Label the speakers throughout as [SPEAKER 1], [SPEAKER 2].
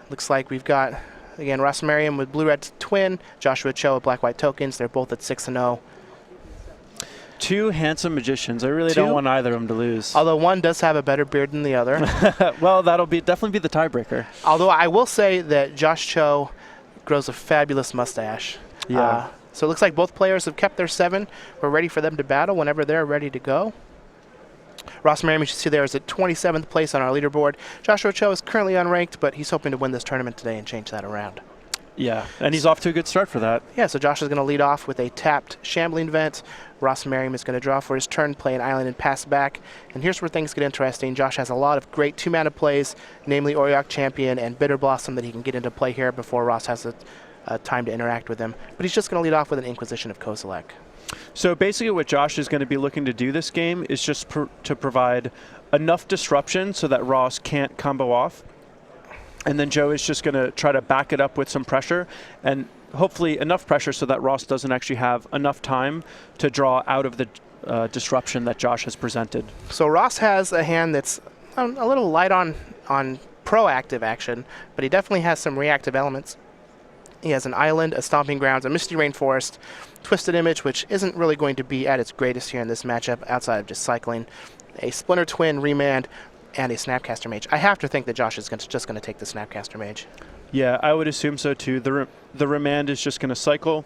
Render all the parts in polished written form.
[SPEAKER 1] Looks like we've got, again, Ross Merriam with blue-red twin, Joshua Cho with black-white tokens. They're both at 6-0.
[SPEAKER 2] Two handsome magicians. I really don't want either of them to lose.
[SPEAKER 1] Although one does have a better beard than the other.
[SPEAKER 2] Well, that'll definitely be the tiebreaker.
[SPEAKER 1] Although I will say that Josh Cho grows a fabulous mustache.
[SPEAKER 2] Yeah.
[SPEAKER 1] So it looks like both players have kept their 7. We're ready for them to battle whenever they're ready to go. Ross Merriam, you should see there, is at 27th place on our leaderboard. Joshua Cho is currently unranked, but he's hoping to win this tournament today and change that around.
[SPEAKER 2] Yeah, and he's off to a good start for that.
[SPEAKER 1] Yeah, so Josh is going to lead off with a tapped Shambling Vent. Ross Merriam is going to draw for his turn, play an island and pass back. And here's where things get interesting. Josh has a lot of great 2-mana plays, namely Auriok Champion and Bitter Blossom, that he can get into play here before Ross has time to interact with him. But he's just going to lead off with an Inquisition of Kozilek.
[SPEAKER 2] So basically what Josh is going to be looking to do this game is just to provide enough disruption so that Ross can't combo off. And then Joe is just going to try to back it up with some pressure, and hopefully enough pressure so that Ross doesn't actually have enough time to draw out of the disruption that Josh has presented. So
[SPEAKER 1] Ross has a hand that's a little light on proactive action, but he definitely has some reactive elements. He has an island, a Stomping Grounds, a Misty Rainforest, Twisted Image, which isn't really going to be at its greatest here in this matchup outside of just cycling, a Splinter Twin, Remand, and a Snapcaster Mage. I have to think that Josh is just going to take the Snapcaster Mage.
[SPEAKER 2] Yeah, I would assume so too. The Remand is just going to cycle.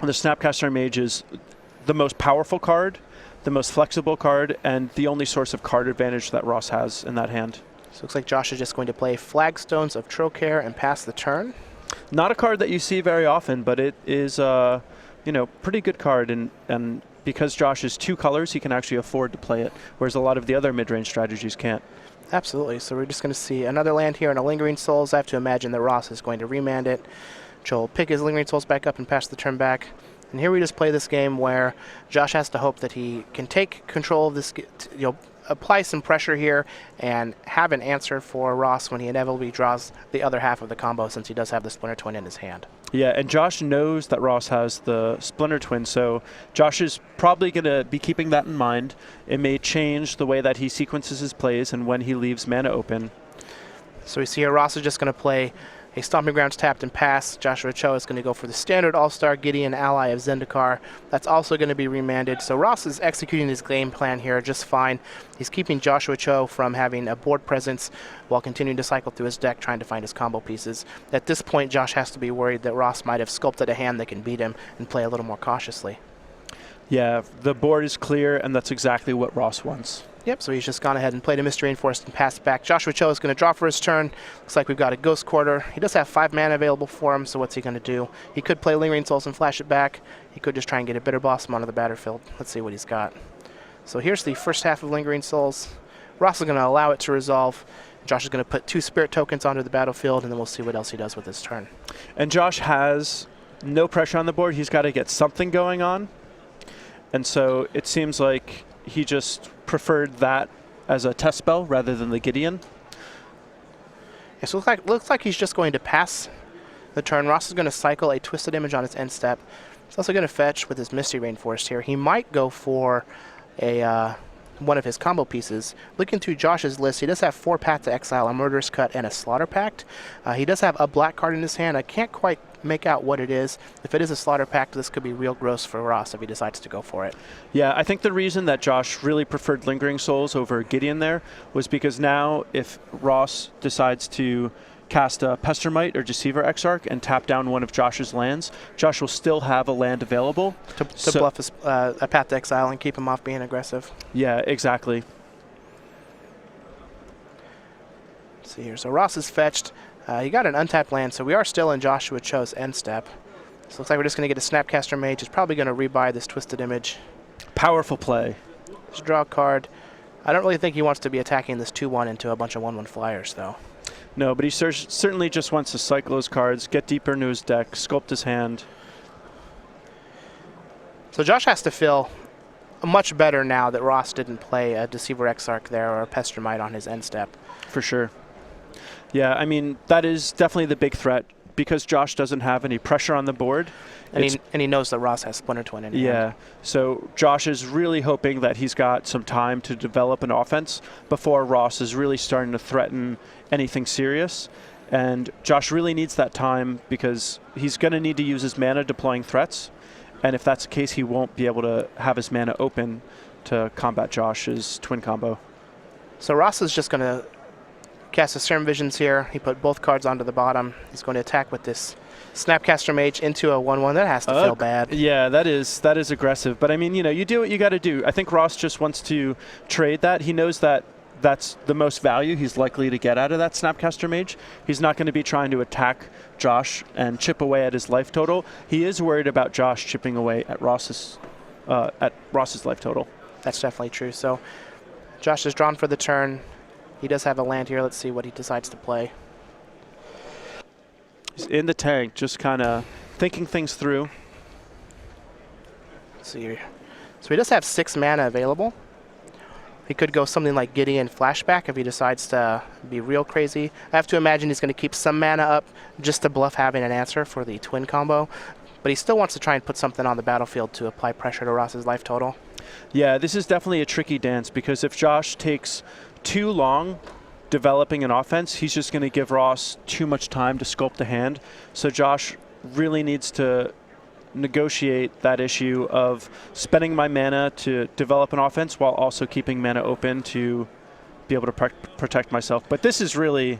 [SPEAKER 2] The Snapcaster Mage is the most powerful card, the most flexible card, and the only source of card advantage that Ross has in that hand.
[SPEAKER 1] So it looks like Josh is just going to play Flagstones of Trocare and pass the turn.
[SPEAKER 2] Not a card that you see very often, but it is pretty good card, and because Josh is 2 colors, he can actually afford to play it, whereas a lot of the other mid-range strategies can't.
[SPEAKER 1] Absolutely. So we're just going to see another land here in a Lingering Souls. I have to imagine that Ross is going to remand it. Joel will pick his Lingering Souls back up and pass the turn back. And here we just play this game where Josh has to hope that he can take control of this, apply some pressure here and have an answer for Ross when he inevitably draws the other half of the combo, since he does have the Splinter Twin in his hand.
[SPEAKER 2] Yeah, and Josh knows that Ross has the Splinter Twin, so Josh is probably going to be keeping that in mind. It may change the way that he sequences his plays and when he leaves mana open.
[SPEAKER 1] So we see here Ross is just going to play a Stomping Grounds tapped and pass. Joshua Cho is going to go for the standard All-Star Gideon ally of Zendikar. That's also going to be remanded. So Ross is executing his game plan here just fine. He's keeping Joshua Cho from having a board presence while continuing to cycle through his deck trying to find his combo pieces. At this point, Josh has to be worried that Ross might have sculpted a hand that can beat him and play a little more cautiously.
[SPEAKER 2] Yeah, the board is clear, and that's exactly what Ross wants.
[SPEAKER 1] Yep, so he's just gone ahead and played a Misty Rainforest and passed back. Joshua Cho is going to draw for his turn. Looks like we've got a Ghost Quarter. He does have 5 mana available for him, so what's he going to do? He could play Lingering Souls and flash it back. He could just try and get a Bitter Blossom onto the battlefield. Let's see what he's got. So here's the first half of Lingering Souls. Ross is going to allow it to resolve. Josh is going to put 2 Spirit Tokens onto the battlefield, and then we'll see what else he does with his turn.
[SPEAKER 2] And Josh has no pressure on the board. He's got to get something going on. And so it seems like he just preferred that as a test spell rather than the Gideon.
[SPEAKER 1] Yeah, so looks like he's just going to pass the turn. Ross is going to cycle a Twisted Image on his end step. He's also going to fetch with his Misty Rainforest here. He might go for a one of his combo pieces. Looking through Josh's list, he does have 4 Path to Exile, a Murderous Cut, and a Slaughter Pact. He does have a black card in his hand. I can't quite make out what it is. If it is a Slaughter Pact, this could be real gross for Ross if he decides to go for it.
[SPEAKER 2] Yeah, I think the reason that Josh really preferred Lingering Souls over Gideon there was because now if Ross decides to cast a Pestermite or Deceiver Exarch and tap down one of Josh's lands, Josh will still have a land available
[SPEAKER 1] to bluff a Path to Exile and keep him off being aggressive.
[SPEAKER 2] Yeah, exactly.
[SPEAKER 1] Let's see here. So Ross is fetched. He got an untapped land, so we are still in Joshua Cho's end step. So looks like we're just going to get a Snapcaster Mage. He's probably going to rebuy this Twisted Image.
[SPEAKER 2] Powerful play.
[SPEAKER 1] Just draw a card. I don't really think he wants to be attacking this 2-1 into a bunch of 1-1 flyers, though.
[SPEAKER 2] No, but he certainly just wants to cycle his cards, get deeper into his deck, sculpt his hand.
[SPEAKER 1] So Josh has to feel much better now that Ross didn't play a Deceiver Exarch there or a Pestermite on his end step.
[SPEAKER 2] For sure. Yeah, I mean, that is definitely the big threat because Josh doesn't have any pressure on the board.
[SPEAKER 1] And he knows that Ross has Splinter Twin in hand.
[SPEAKER 2] Yeah, so Josh is really hoping that he's got some time to develop an offense before Ross is really starting to threaten anything serious. And Josh really needs that time because he's going to need to use his mana deploying threats. And if that's the case, he won't be able to have his mana open to combat Josh's twin combo.
[SPEAKER 1] So Ross is just going to cast his Serum Visions here. He put both cards onto the bottom. He's going to attack with this Snapcaster Mage into a 1/1. That has to feel bad.
[SPEAKER 2] Yeah, that is aggressive. But I mean, you do what you got to do. I think Ross just wants to trade that. He knows that that's the most value he's likely to get out of that Snapcaster Mage. He's not going to be trying to attack Josh and chip away at his life total. He is worried about Josh chipping away at Ross's life total.
[SPEAKER 1] That's definitely true. So Josh is drawn for the turn. He does have a land here. Let's see what he decides to play.
[SPEAKER 2] He's in the tank, just kind of thinking things through.
[SPEAKER 1] Let's see here. So he does have 6 mana available. He could go something like Gideon Flashback if he decides to be real crazy. I have to imagine he's going to keep some mana up just to bluff having an answer for the twin combo. But he still wants to try and put something on the battlefield to apply pressure to Ross's life total.
[SPEAKER 2] Yeah, this is definitely a tricky dance because if Josh takes too long developing an offense, he's just going to give Ross too much time to sculpt the hand. So Josh really needs to negotiate that issue of spending my mana to develop an offense while also keeping mana open to be able to protect myself. But this is really a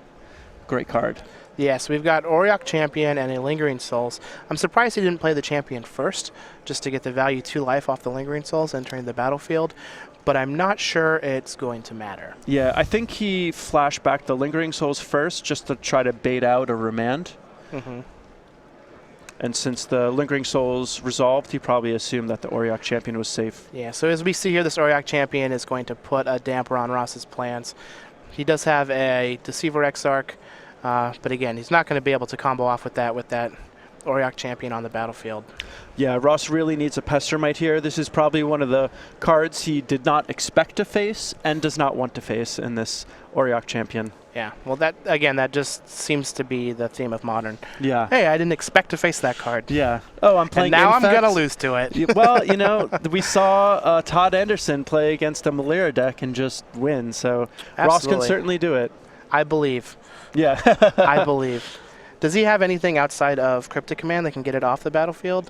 [SPEAKER 2] great card.
[SPEAKER 1] Yeah, so we've got Auriok Champion and a Lingering Souls. I'm surprised he didn't play the Champion first, just to get the value 2 life off the Lingering Souls entering the battlefield. But I'm not sure it's going to matter.
[SPEAKER 2] Yeah, I think he flashed back the Lingering Souls first just to try to bait out a remand.
[SPEAKER 1] Mm-hmm.
[SPEAKER 2] And since the Lingering Souls resolved, he probably assumed that the Auriok Champion was safe.
[SPEAKER 1] Yeah, so as we see here, this Auriok Champion is going to put a damper on Ross's plans. He does have a Deceiver Exarch, but again, he's not going to be able to combo off with that Auriok Champion on the battlefield.
[SPEAKER 2] Yeah, Ross really needs a Pestermite here. This is probably one of the cards he did not expect to face and does not want to face in this Auriok Champion.
[SPEAKER 1] Yeah, well, that just seems to be the theme of Modern.
[SPEAKER 2] Yeah.
[SPEAKER 1] Hey, I didn't expect to face that card.
[SPEAKER 2] Yeah. Oh, I'm playing
[SPEAKER 1] and now
[SPEAKER 2] Infect.
[SPEAKER 1] I'm going to lose to it.
[SPEAKER 2] Well, we saw Todd Anderson play against a Malira deck and just win, so
[SPEAKER 1] Absolutely.
[SPEAKER 2] Ross can certainly do it.
[SPEAKER 1] I believe.
[SPEAKER 2] Yeah.
[SPEAKER 1] I believe. Does he have anything outside of Cryptic Command that can get it off the battlefield?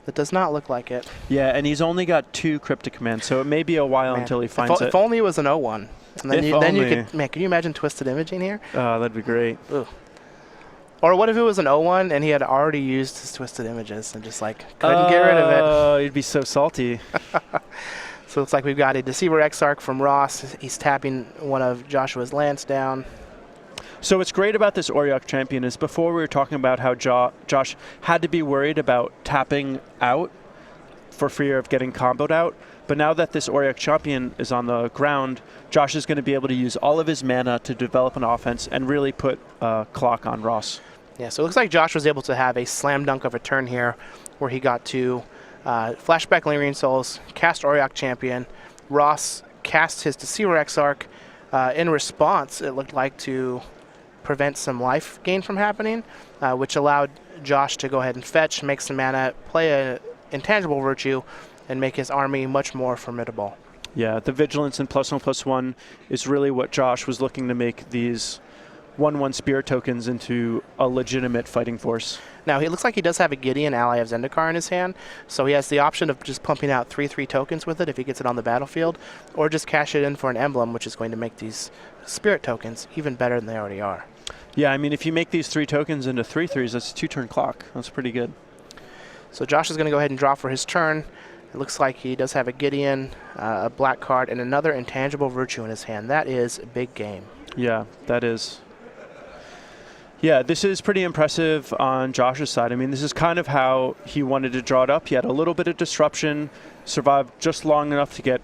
[SPEAKER 1] That does not look like it.
[SPEAKER 2] Yeah, and he's only got 2 Cryptic Commands, so it may be a while until he finds it.
[SPEAKER 1] If only it was an 0-1. And then you could, man, can you imagine Twisted Imaging here?
[SPEAKER 2] Oh, that'd be great.
[SPEAKER 1] Ugh. Or what if it was an 0-1 and he had already used his Twisted Images and just couldn't get rid of it?
[SPEAKER 2] Oh, he'd be so salty.
[SPEAKER 1] So it looks like we've got a Deceiver Exarch from Ross. He's tapping one of Joshua's lands down.
[SPEAKER 2] So what's great about this Auriok Champion is before we were talking about how Josh had to be worried about tapping out for fear of getting comboed out. But now that this Auriok Champion is on the ground, Josh is going to be able to use all of his mana to develop an offense and really put a clock on Ross.
[SPEAKER 1] Yeah, so it looks like Josh was able to have a slam dunk of a turn here where he got to flashback Lingering Souls, cast Auriok Champion. Ross cast his Deceiver Exarch. In response, it looked like to prevent some life gain from happening, which allowed Josh to go ahead and fetch, make some mana, play an Intangible Virtue, and make his army much more formidable.
[SPEAKER 2] Yeah, the Vigilance and +1/+1 is really what Josh was looking to make these 1/1 Spirit tokens into a legitimate fighting force.
[SPEAKER 1] Now, he looks like he does have a Gideon, ally of Zendikar, in his hand, so he has the option of just pumping out 3/3 tokens with it if he gets it on the battlefield, or just cash it in for an emblem, which is going to make these Spirit tokens even better than they already are.
[SPEAKER 2] Yeah, I mean, if you make these 3 tokens into 3/3s, that's a 2-turn clock. That's pretty good.
[SPEAKER 1] So Josh is going to go ahead and draw for his turn. It looks like he does have a Gideon, a black card, and another Intangible Virtue in his hand. That is a big game.
[SPEAKER 2] Yeah, that is. Yeah, this is pretty impressive on Josh's side. I mean, this is kind of how he wanted to draw it up. He had a little bit of disruption, survived just long enough to get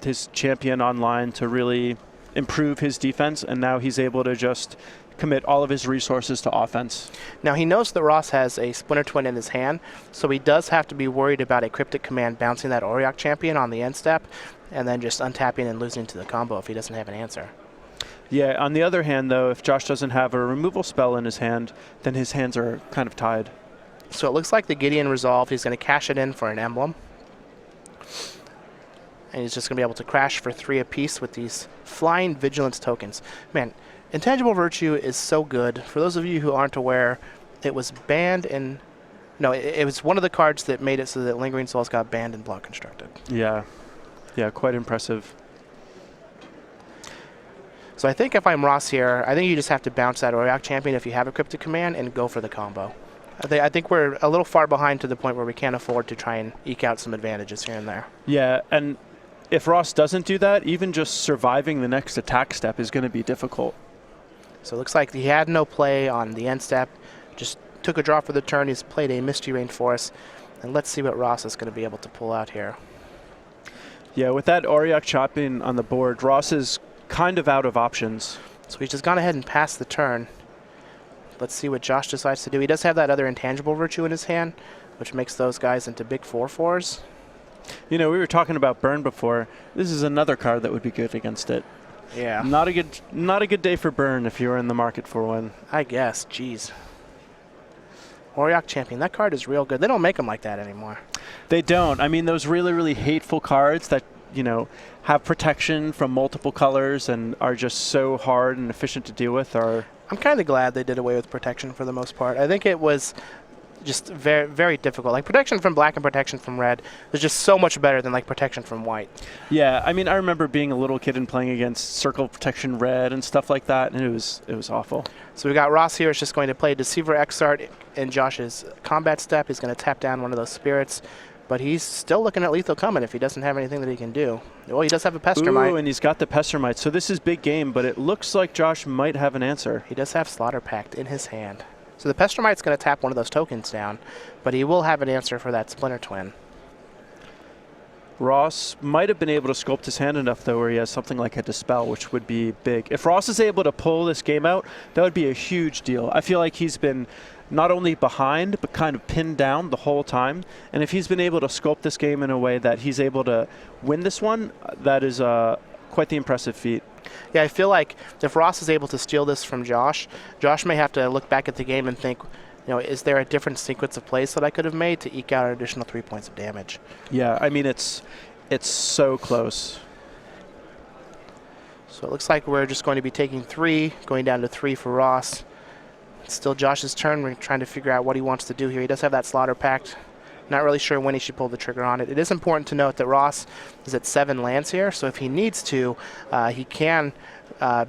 [SPEAKER 2] his champion online to really improve his defense, and now he's able to just commit all of his resources to offense.
[SPEAKER 1] Now, he knows that Ross has a Splinter Twin in his hand, so he does have to be worried about a Cryptic Command bouncing that Auriok Champion on the end step, and then just untapping and losing to the combo if he doesn't have an answer.
[SPEAKER 2] Yeah, on the other hand, though, if Josh doesn't have a removal spell in his hand, then his hands are kind of tied.
[SPEAKER 1] So it looks like the Gideon resolved. He's going to cash it in for an emblem. And he's just going to be able to crash for 3 apiece with these Flying Vigilance tokens. Man, Intangible Virtue is so good. For those of you who aren't aware, it was banned in... No, it was one of the cards that made it so that Lingering Souls got banned in Block Constructed.
[SPEAKER 2] Yeah. Yeah, quite impressive.
[SPEAKER 1] So I think if I'm Ross here, I think you just have to bounce that Auriok Champion if you have a Cryptic Command and go for the combo. I think we're a little far behind to the point where we can't afford to try and eke out some advantages here and there.
[SPEAKER 2] Yeah, and if Ross doesn't do that, even just surviving the next attack step is going to be difficult.
[SPEAKER 1] So it looks like he had no play on the end step, just took a draw for the turn. He's played a Misty Rainforest, and let's see what Ross is going to be able to pull out here.
[SPEAKER 2] Yeah, with that Auriok chopping on the board, Ross is kind of out of options.
[SPEAKER 1] So he's just gone ahead and passed the turn. Let's see what Josh decides to do. He does have that other Intangible Virtue in his hand, which makes those guys into big 4/4s.
[SPEAKER 2] You know, we were talking about Burn before. This is another card that would be good against it.
[SPEAKER 1] Yeah.
[SPEAKER 2] Not a good day for Burn if you were in the market for one.
[SPEAKER 1] I guess. Jeez. Auriok Champion. That card is real good. They don't make them like that anymore.
[SPEAKER 2] They don't. I mean, those really, really hateful cards that, you know, have protection from multiple colors and are just so hard and efficient to deal with are...
[SPEAKER 1] I'm kind of glad they did away with protection for the most part. I think it was just very, very difficult. Like, protection from black and protection from red was just so much better than, like, protection from white.
[SPEAKER 2] Yeah, I mean, I remember being a little kid and playing against Circle Protection Red and stuff like that, and it was awful.
[SPEAKER 1] So we got Ross here. Is just going to play Deceiver Exart in Josh's combat step. He's going to tap down one of those spirits, but he's still looking at lethal coming if he doesn't have anything that he can do. Well, he does have a Pestermite.
[SPEAKER 2] Ooh, and he's got the Pestermite, so this is big game, but it looks like Josh might have an answer.
[SPEAKER 1] He does have Slaughter Pact in his hand. So the Pestermite's going to tap one of those tokens down, but he will have an answer for that Splinter Twin.
[SPEAKER 2] Ross might have been able to sculpt his hand enough, though, where he has something like a Dispel, which would be big. If Ross is able to pull this game out, that would be a huge deal. I feel like he's been not only behind, but kind of pinned down the whole time. And if he's been able to sculpt this game in a way that he's able to win this one, that is quite the impressive feat.
[SPEAKER 1] Yeah, I feel like if Ross is able to steal this from Josh, Josh may have to look back at the game and think, you know, is there a different sequence of plays that I could have made to eke out an additional 3 points of damage?
[SPEAKER 2] Yeah, I mean, it's so close.
[SPEAKER 1] So it looks like we're just going to be taking 3, going down to 3 for Ross. It's still Josh's turn. We're trying to figure out what he wants to do here. He does have that Slaughter Pact. Not really sure when he should pull the trigger on it. It is important to note that Ross is at 7 lands here, so if he needs to, he can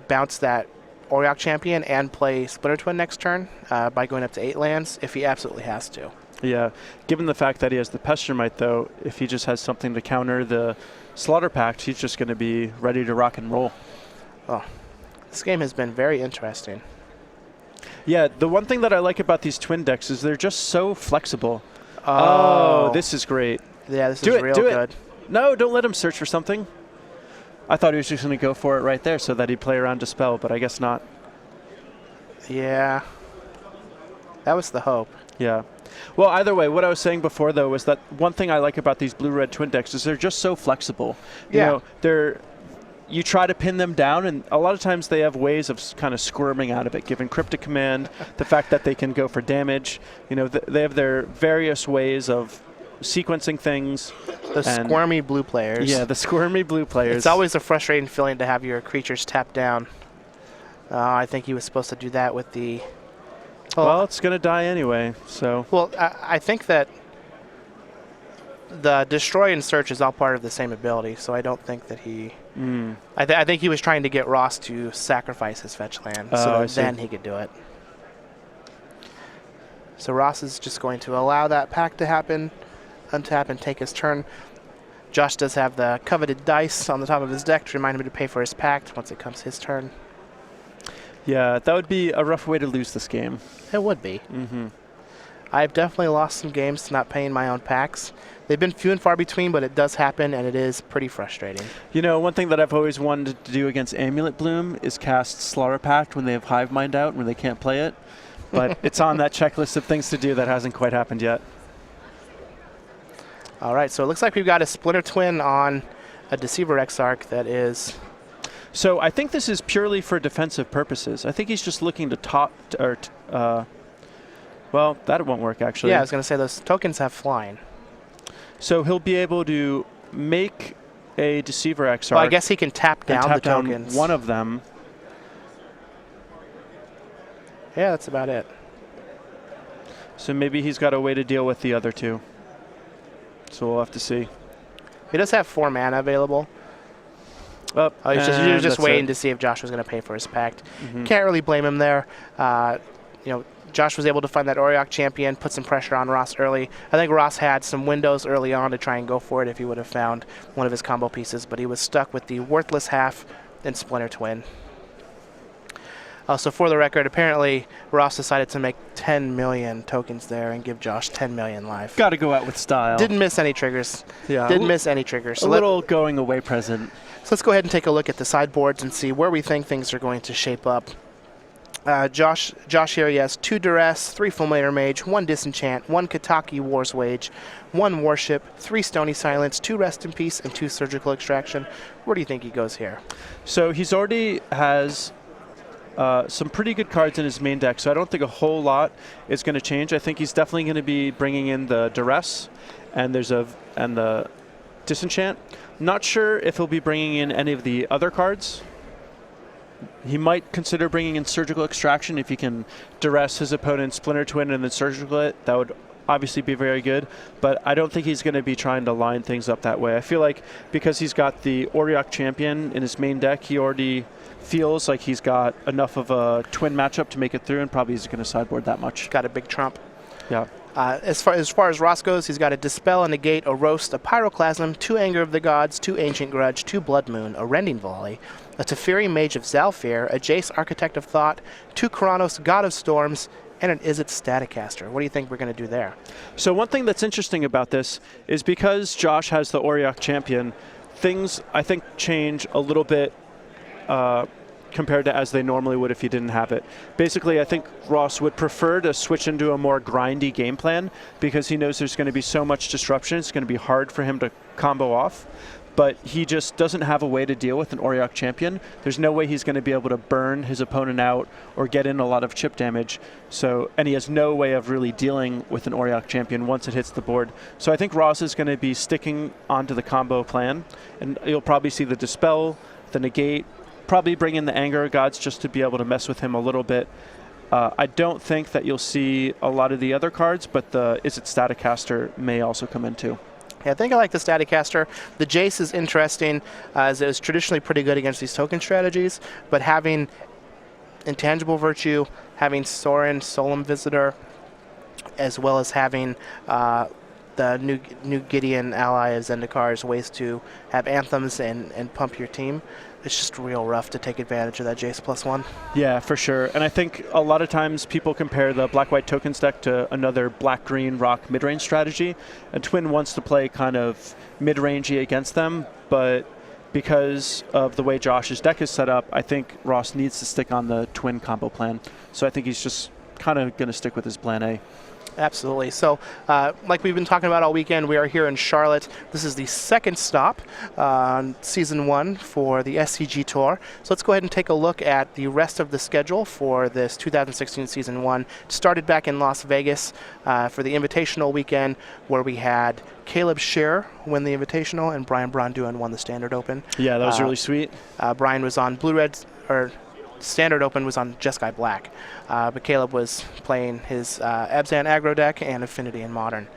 [SPEAKER 1] bounce that Auriok Champion and play Splinter Twin next turn by going up to 8 lands if he absolutely has to.
[SPEAKER 2] Yeah, given the fact that he has the Pestermite, though, if he just has something to counter the Slaughter Pact, he's just going to be ready to rock and roll.
[SPEAKER 1] Oh, this game has been very interesting.
[SPEAKER 2] Yeah, the one thing that I like about these twin decks is they're just so flexible. Oh, this is great.
[SPEAKER 1] Yeah, this is real good.
[SPEAKER 2] No, don't let him search for something. I thought he was just going to go for it right there so that he'd play around Dispel, but I guess not.
[SPEAKER 1] Yeah. That was the hope.
[SPEAKER 2] Yeah. Well, either way, what I was saying before, though, was that one thing I like about these blue-red twin decks is they're just so flexible. You know, you try to pin them down, and a lot of times they have ways of kind of squirming out of it, given Cryptic Command, the fact that they can go for damage. You know, they have their various ways of sequencing things.
[SPEAKER 1] The squirmy blue players.
[SPEAKER 2] Yeah, the squirmy blue players.
[SPEAKER 1] It's always a frustrating feeling to have your creatures tapped down. I think he was supposed to do that with the...
[SPEAKER 2] Well, it's going to die anyway, so...
[SPEAKER 1] Well, I think that the Destroy and Search is all part of the same ability, so I don't think that he... I think he was trying to get Ross to sacrifice his fetch land so that then he could do it. So Ross is just going to allow that pack to happen, untap and take his turn. Josh does have the coveted dice on the top of his deck to remind him to pay for his pact once it comes his turn.
[SPEAKER 2] Yeah, that would be a rough way to lose this game.
[SPEAKER 1] It would be. I've definitely lost some games to not paying my own packs. They've been few and far between, but it does happen, and it is pretty frustrating.
[SPEAKER 2] You know, one thing that I've always wanted to do against Amulet Bloom is cast Slaughter Pact when they have Hive Mind out, when they can't play it. But it's on that checklist of things to do that hasn't quite happened yet.
[SPEAKER 1] All right, so it looks like we've got a Splinter Twin on a Deceiver Exarch that is...
[SPEAKER 2] So I think this is purely for defensive purposes. I think he's just looking to well, that won't work, actually.
[SPEAKER 1] Yeah, I was going to say those tokens have flying.
[SPEAKER 2] So he'll be able to make a Deceiver Exarch.
[SPEAKER 1] Well, I guess he can tap down the tokens.
[SPEAKER 2] One of them.
[SPEAKER 1] Yeah, that's about it.
[SPEAKER 2] So maybe he's got a way to deal with the other two. So we'll have to see.
[SPEAKER 1] He does have 4 mana available.
[SPEAKER 2] Up.
[SPEAKER 1] He was just waiting to see if Josh was going to pay for his pact. Can't really blame him there. Josh was able to find that Auriok champion, put some pressure on Ross early. I think Ross had some windows early on to try and go for it if he would have found one of his combo pieces, but he was stuck with the worthless half and Splinter Twin. So for the record, apparently Ross decided to make 10 million tokens there and give Josh 10 million life.
[SPEAKER 2] Got to go out with style.
[SPEAKER 1] Didn't miss any triggers.
[SPEAKER 2] Yeah.
[SPEAKER 1] Didn't miss any triggers.
[SPEAKER 2] So a little going away present.
[SPEAKER 1] So let's go ahead and take a look at the sideboards and see where we think things are going to shape up. Josh here, he has 2 Duress, 3 Fulminator Mage, 1 Disenchant, 1 Kataki War's Wage, 1 Warship, 3 Stony Silence, 2 Rest in Peace, and 2 Surgical Extraction. Where do you think he goes here?
[SPEAKER 2] So he's already has some pretty good cards in his main deck, so I don't think a whole lot is going to change. I think he's definitely going to be bringing in the Duress and the Disenchant. Not sure if he'll be bringing in any of the other cards. He might consider bringing in Surgical Extraction if he can duress his opponent's Splinter Twin and then Surgical it. That would obviously be very good, but I don't think he's going to be trying to line things up that way. I feel like because he's got the Auriok champion in his main deck, he already feels like he's got enough of a twin matchup to make it through, and probably isn't going to sideboard that much.
[SPEAKER 1] Got a big trump.
[SPEAKER 2] Yeah.
[SPEAKER 1] As far as Ross goes, he's got a Dispel, a Negate, a Roast, a Pyroclasm, 2 Anger of the Gods, 2 Ancient Grudge, 2 Blood Moon, a Rending Volley, a Teferi Mage of Zalfir, a Jace Architect of Thought, 2 Keranos God of Storms, and an Izzet Staticaster. What do you think we're going to do there?
[SPEAKER 2] So one thing that's interesting about this is because Josh has the Auriok champion, things I think change a little bit compared to as they normally would if he didn't have it. Basically, I think Ross would prefer to switch into a more grindy game plan because he knows there's going to be so much disruption. It's going to be hard for him to combo off. But he just doesn't have a way to deal with an Auriok champion. There's no way he's going to be able to burn his opponent out or get in a lot of chip damage. And he has no way of really dealing with an Auriok champion once it hits the board. So I think Ross is going to be sticking onto the combo plan. And you'll probably see the Dispel, the Negate, probably bring in the Anger of Gods just to be able to mess with him a little bit. I don't think that you'll see a lot of the other cards, but the Izzet Staticaster may also come in too.
[SPEAKER 1] Yeah, I think I like the Staticaster. The Jace is interesting, as it was traditionally pretty good against these token strategies, but having Intangible Virtue, having Sorin, Solemn Visitor, as well as having the new Gideon ally of Zendikar's ways to have anthems and pump your team. It's just real rough to take advantage of that Jace +1.
[SPEAKER 2] Yeah, for sure. And I think a lot of times people compare the black-white tokens deck to another black-green rock mid-range strategy. And Twin wants to play kind of mid-rangey against them, but because of the way Josh's deck is set up, I think Ross needs to stick on the Twin combo plan. So I think he's just kind of going to stick with his plan A.
[SPEAKER 1] Absolutely. So, like we've been talking about all weekend, we are here in Charlotte. This is the second stop on Season 1 for the SCG Tour. So let's go ahead and take a look at the rest of the schedule for this 2016 Season 1. It started back in Las Vegas for the Invitational weekend, where we had Caleb Scherer win the Invitational and Brian Bronduin won the Standard Open.
[SPEAKER 2] Yeah, that was really sweet.
[SPEAKER 1] Brian was on Standard Open was on Jeskai Black, but Caleb was playing his Abzan aggro deck and Affinity in Modern.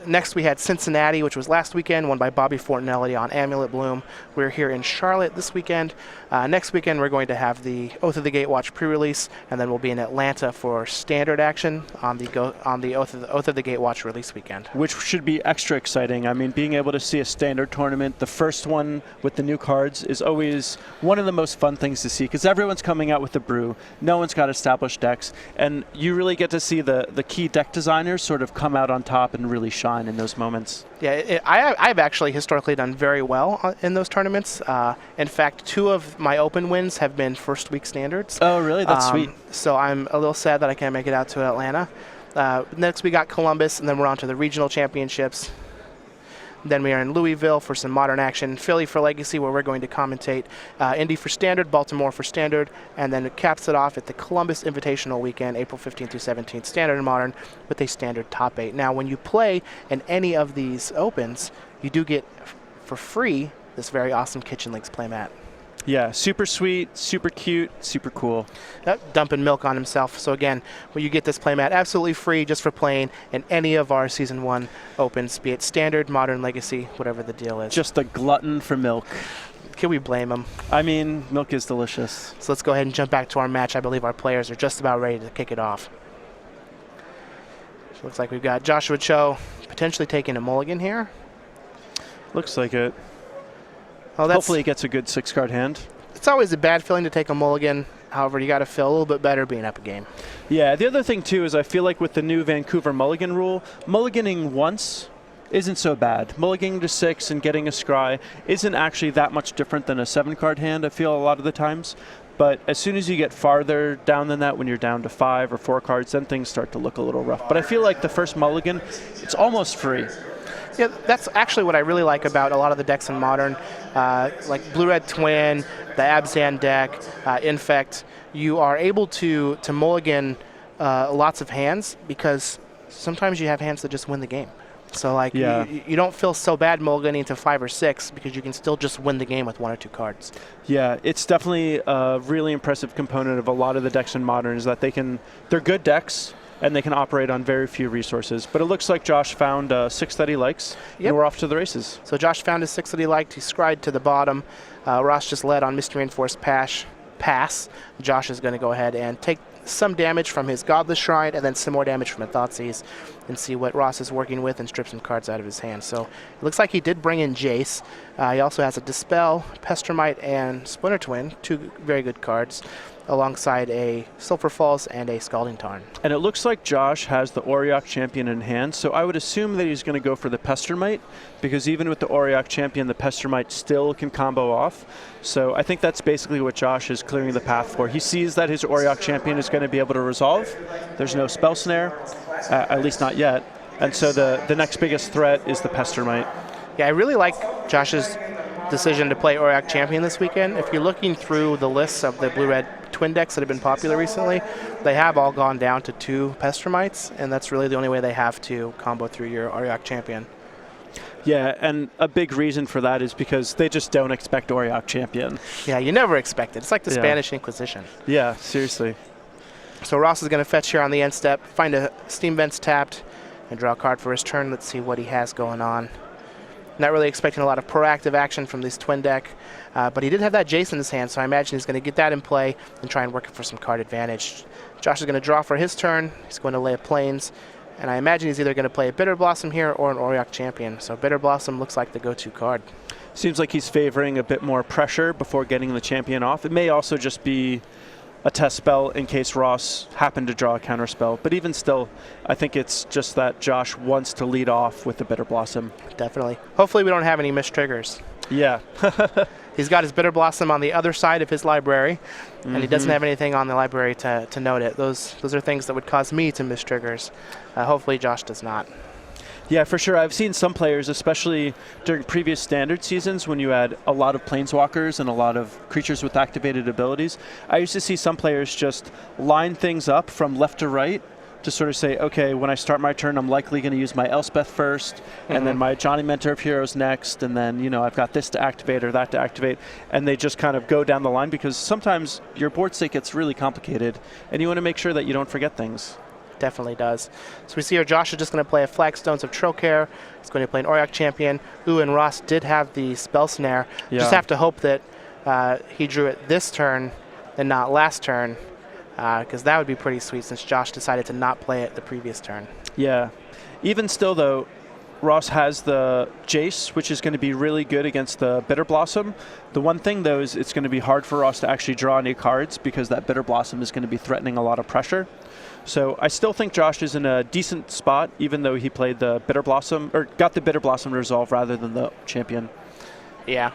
[SPEAKER 1] Next we had Cincinnati, which was last weekend, won by Bobby Fortinelli on Amulet Bloom. We're here in Charlotte this weekend. Next weekend we're going to have the Oath of the Gatewatch pre-release, and then we'll be in Atlanta for Standard action on the Oath of the Gatewatch release weekend.
[SPEAKER 2] Which should be extra exciting. I mean, being able to see a Standard tournament, the first one with the new cards, is always one of the most fun things to see, because everyone's coming out with the brew. No one's got established decks, and you really get to see the key deck designers sort of come out on top and really shine in those moments.
[SPEAKER 1] Yeah, I've actually historically done very well in those tournaments. In fact, 2 of my open wins have been first week standards.
[SPEAKER 2] Oh, really? That's sweet.
[SPEAKER 1] So I'm a little sad that I can't make it out to Atlanta. Next we got Columbus, and then we're on to the regional championships. Then we are in Louisville for some Modern action, Philly for Legacy, where we're going to commentate, Indy for Standard, Baltimore for Standard, and then it caps it off at the Columbus Invitational weekend, April 15th through 17th, Standard and Modern, with a Standard top 8. Now, when you play in any of these opens, you do get for free this very awesome Kitchen Links playmat.
[SPEAKER 2] Yeah, super sweet, super cute, super cool.
[SPEAKER 1] Dumping milk on himself. So again, well, you get this playmat absolutely free just for playing in any of our Season 1 Opens, be it Standard, Modern, Legacy, whatever the deal is.
[SPEAKER 2] Just a glutton for milk.
[SPEAKER 1] Can we blame him?
[SPEAKER 2] I mean, milk is delicious.
[SPEAKER 1] So let's go ahead and jump back to our match. I believe our players are just about ready to kick it off. So looks like we've got Joshua Cho potentially taking a mulligan here.
[SPEAKER 2] Looks like it.
[SPEAKER 1] Well,
[SPEAKER 2] Hopefully he gets a good 6-card hand.
[SPEAKER 1] It's always a bad feeling to take a mulligan. However, you got to feel a little bit better being up a game.
[SPEAKER 2] Yeah, the other thing, too, is I feel like with the new Vancouver mulligan rule, mulliganing once isn't so bad. Mulliganing to 6 and getting a scry isn't actually that much different than a 7-card hand, I feel, a lot of the times. But as soon as you get farther down than that, when you're down to 5 or 4 cards, then things start to look a little rough. But I feel like the first mulligan, it's almost free.
[SPEAKER 1] Yeah, that's actually what I really like about a lot of the decks in Modern, like Blue-Red Twin, the Abzan deck, Infect. You are able to mulligan lots of hands because sometimes you have hands that just win the game. So like you don't feel so bad mulliganing to 5 or 6 because you can still just win the game with 1 or 2 cards. Yeah,
[SPEAKER 2] it's definitely a really impressive component of a lot of the decks in Modern is that they're good decks, and they can operate on very few resources. But it looks like Josh found 6 that he likes, and we're off to the races.
[SPEAKER 1] So Josh found his 6 that he liked. He scried to the bottom. Ross just led on Mystery Reinforced Pass. Josh is going to go ahead and take some damage from his Godless Shrine and then some more damage from a Thoughtseize and see what Ross is working with and strip some cards out of his hand. So it looks like he did bring in Jace. He also has a Dispel, Pestermite, and Splinter Twin, 2 very good cards, alongside a Sulphur Falls and a Scalding Tarn.
[SPEAKER 2] And it looks like Josh has the Auriok Champion in hand, so I would assume that he's going to go for the Pestermite, because even with the Auriok Champion, the Pestermite still can combo off. So I think that's basically what Josh is clearing the path for. He sees that his Auriok Champion is going to be able to resolve. There's no Spell Snare, at least not yet. And so the next biggest threat is the Pestermite.
[SPEAKER 1] Yeah, I really like Josh's decision to play Auriok Champion this weekend. If you're looking through the lists of the Blue-Red Twin decks that have been popular recently, they have all gone down to 2 Pestermites, and that's really the only way they have to combo through your Auriok Champion.
[SPEAKER 2] Yeah, and a big reason for that is because they just don't expect Auriok Champion.
[SPEAKER 1] Yeah, you never expect it. It's like the Spanish Inquisition.
[SPEAKER 2] Yeah, seriously.
[SPEAKER 1] So Ross is going to fetch here on the end step, find a Steam Vents tapped, and draw a card for his turn. Let's see what he has going on. Not really expecting a lot of proactive action from this twin deck, but he did have that Jace in his hand, so I imagine he's going to get that in play and try and work it for some card advantage. Josh is going to draw for his turn. He's going to lay a Plains, and I imagine he's either going to play a Bitter Blossom here or an Auriok Champion. So Bitter Blossom looks like the go-to card.
[SPEAKER 2] Seems like he's favoring a bit more pressure before getting the champion off. It may also just be a test spell in case Ross happened to draw a counter spell. But even still, I think it's just that Josh wants to lead off with the Bitter Blossom.
[SPEAKER 1] Definitely. Hopefully we don't have any missed triggers.
[SPEAKER 2] Yeah.
[SPEAKER 1] He's got his Bitter Blossom on the other side of his library, and he doesn't have anything on the library to note it. Those are things that would cause me to miss triggers. Hopefully Josh does not.
[SPEAKER 2] Yeah, for sure. I've seen some players, especially during previous standard seasons when you had a lot of planeswalkers and a lot of creatures with activated abilities. I used to see some players just line things up from left to right to sort of say, okay, when I start my turn, I'm likely going to use my Elspeth first, and then my Johnny Mentor of Heroes next, and then, you know, I've got this to activate or that to activate, and they just kind of go down the line because sometimes your board state gets really complicated, and you want to make sure that you don't forget things.
[SPEAKER 1] Definitely does. So we see here Josh is just going to play a Flagstones of Trocare. He's going to play an Auriok Champion. Ooh, and Ross did have the Spell Snare.
[SPEAKER 2] Yeah.
[SPEAKER 1] Just have to hope that he drew it this turn and not last turn, because that would be pretty sweet since Josh decided to not play it the previous turn.
[SPEAKER 2] Yeah. Even still, though, Ross has the Jace, which is going to be really good against the Bitter Blossom. The one thing, though, is it's going to be hard for Ross to actually draw any cards because that Bitter Blossom is going to be threatening a lot of pressure. So I still think Josh is in a decent spot, even though he played the Bitter Blossom, or got the Bitter Blossom to resolve rather than the champion.
[SPEAKER 1] Yeah.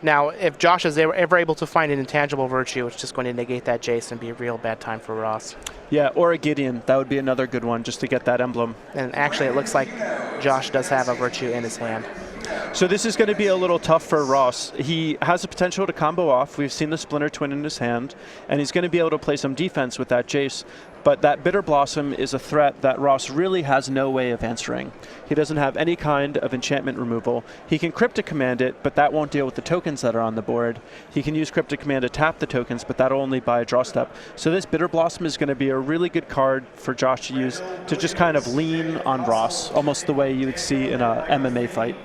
[SPEAKER 1] Now, if Josh is ever able to find an intangible virtue, it's just going to negate that Jace and be a real bad time for Ross.
[SPEAKER 2] Yeah, or a Gideon. That would be another good one, just to get that emblem.
[SPEAKER 1] And actually, it looks like Josh does have a virtue in his hand.
[SPEAKER 2] So this is going to be a little tough for Ross. He has the potential to combo off. We've seen the Splinter Twin in his hand, and he's going to be able to play some defense with that Jace. But that Bitter Blossom is a threat that Ross really has no way of answering. He doesn't have any kind of enchantment removal. He can Cryptic Command it, but that won't deal with the tokens that are on the board. He can use Cryptic Command to tap the tokens, but that'll only buy a draw step. So this Bitter Blossom is going to be a really good card for Josh to use to just kind of lean on Ross, almost the way you would see in a MMA fight.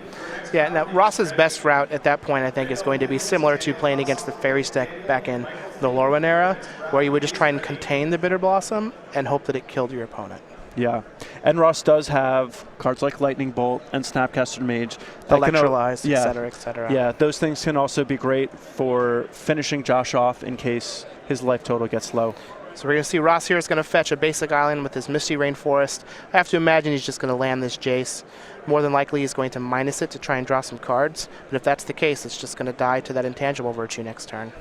[SPEAKER 1] Yeah, now Ross's best route at that point, I think, is going to be similar to playing against the Fairies deck back in the Lorwyn era, where you would just try and contain the Bitter Blossom and hope that it killed your opponent.
[SPEAKER 2] Yeah, and Ross does have cards like Lightning Bolt and Snapcaster Mage.
[SPEAKER 1] Electrolyze, et cetera.
[SPEAKER 2] Yeah, those things can also be great for finishing Josh off in case his life total gets low.
[SPEAKER 1] So we're going to see Ross here is going to fetch a basic island with his Misty Rainforest. I have to imagine he's just going to land this Jace. More than likely he's going to minus it to try and draw some cards. But if that's the case, it's just going to die to that Intangible Virtue next turn.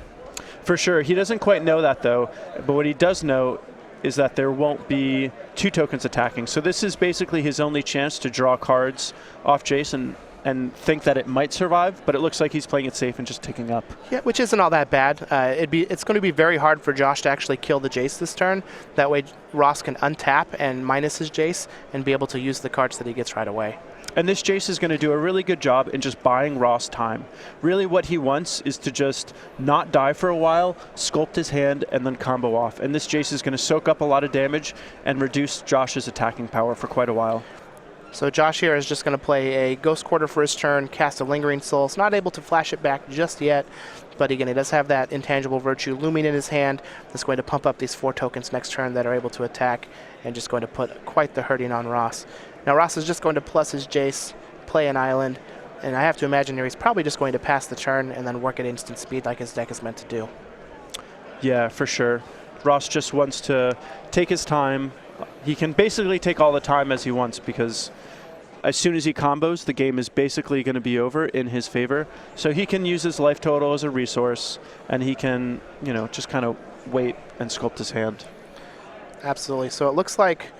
[SPEAKER 2] For sure. He doesn't quite know that, though. But what he does know is that there won't be 2 tokens attacking. So this is basically his only chance to draw cards off Jace and think that it might survive, but it looks like he's playing it safe and just ticking up.
[SPEAKER 1] Yeah, which isn't all that bad. It's going to be very hard for Josh to actually kill the Jace this turn. That way Ross can untap and minus his Jace and be able to use the cards that he gets right away.
[SPEAKER 2] And this Jace is going to do a really good job in just buying Ross time. Really what he wants is to just not die for a while, sculpt his hand, and then combo off. And this Jace is going to soak up a lot of damage and reduce Josh's attacking power for quite a while.
[SPEAKER 1] So Josh here is just going to play a Ghost Quarter for his turn, cast a Lingering Souls. Not able to flash it back just yet, but again, he does have that Intangible Virtue looming in his hand. That's going to pump up these 4 tokens next turn that are able to attack and just going to put quite the hurting on Ross. Now Ross is just going to plus his Jace, play an island, and I have to imagine here he's probably just going to pass the turn and then work at instant speed like his deck is meant to do.
[SPEAKER 2] Yeah, for sure. Ross just wants to take his time. He can basically take all the time as he wants because as soon as he combos, the game is basically going to be over in his favor. So he can use his life total as a resource, and he can, just kind of wait and sculpt his hand.
[SPEAKER 1] Absolutely. So it looks like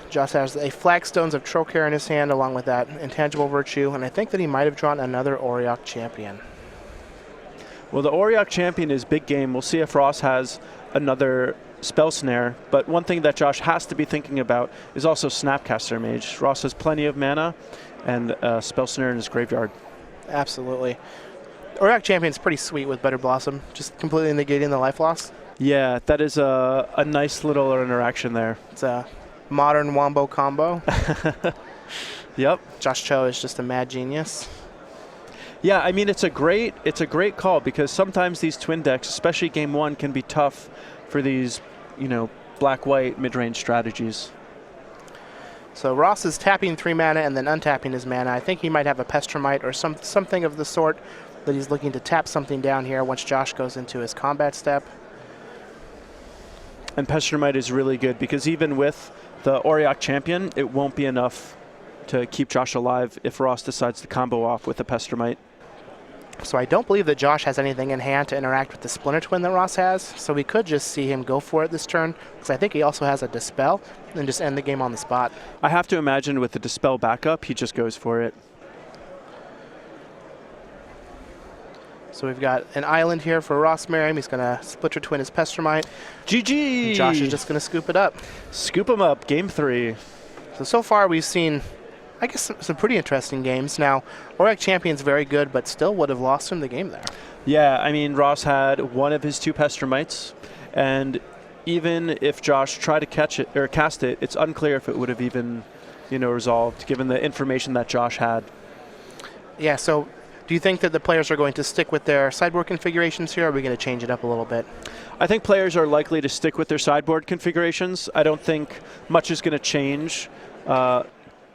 [SPEAKER 1] Josh has a Flagstones of Trocare in his hand along with that Intangible Virtue, and I think that he might have drawn another Auriok Champion.
[SPEAKER 2] Well, the Auriok Champion is big game. We'll see if Ross has another Spell Snare, but one thing that Josh has to be thinking about is also Snapcaster Mage. Ross has plenty of mana and Spell Snare in his graveyard.
[SPEAKER 1] Absolutely. Auriok Champion's pretty sweet with Bitter Blossom, just completely negating the life loss.
[SPEAKER 2] Yeah, that is a nice little interaction there.
[SPEAKER 1] It's a modern Wombo combo.
[SPEAKER 2] Yep.
[SPEAKER 1] Josh Cho is just a mad genius.
[SPEAKER 2] Yeah, I mean, it's a great call because sometimes these twin decks, especially game 1, can be tough for these, black-white mid-range strategies.
[SPEAKER 1] So Ross is tapping 3 mana and then untapping his mana. I think he might have a Pestromite or something of the sort that he's looking to tap something down here once Josh goes into his combat step.
[SPEAKER 2] And Pestromite is really good because even with the Auriok Champion, it won't be enough to keep Josh alive if Ross decides to combo off with a Pestromite.
[SPEAKER 1] So I don't believe that Josh has anything in hand to interact with the Splinter Twin that Ross has, so we could just see him go for it this turn, because I think he also has a Dispel, and just end the game on the spot.
[SPEAKER 2] I have to imagine with the Dispel backup, he just goes for it.
[SPEAKER 1] So we've got an island here for Ross Merriam. He's going to Splinter Twin his Pestromite.
[SPEAKER 2] GG!
[SPEAKER 1] And Josh is just going to scoop it up.
[SPEAKER 2] Scoop him up, game 3.
[SPEAKER 1] So far we've seen, I guess, some pretty interesting games. Now, Auriok Champion's very good, but still would have lost him the game there.
[SPEAKER 2] Yeah, I mean, Ross had one of his 2 Pestromites, and even if Josh tried to catch it or cast it, it's unclear if it would have even, resolved, given the information that Josh had.
[SPEAKER 1] Yeah, so do you think that the players are going to stick with their sideboard configurations here, or are we going to change it up a little bit?
[SPEAKER 2] I think players are likely to stick with their sideboard configurations. I don't think much is going to change.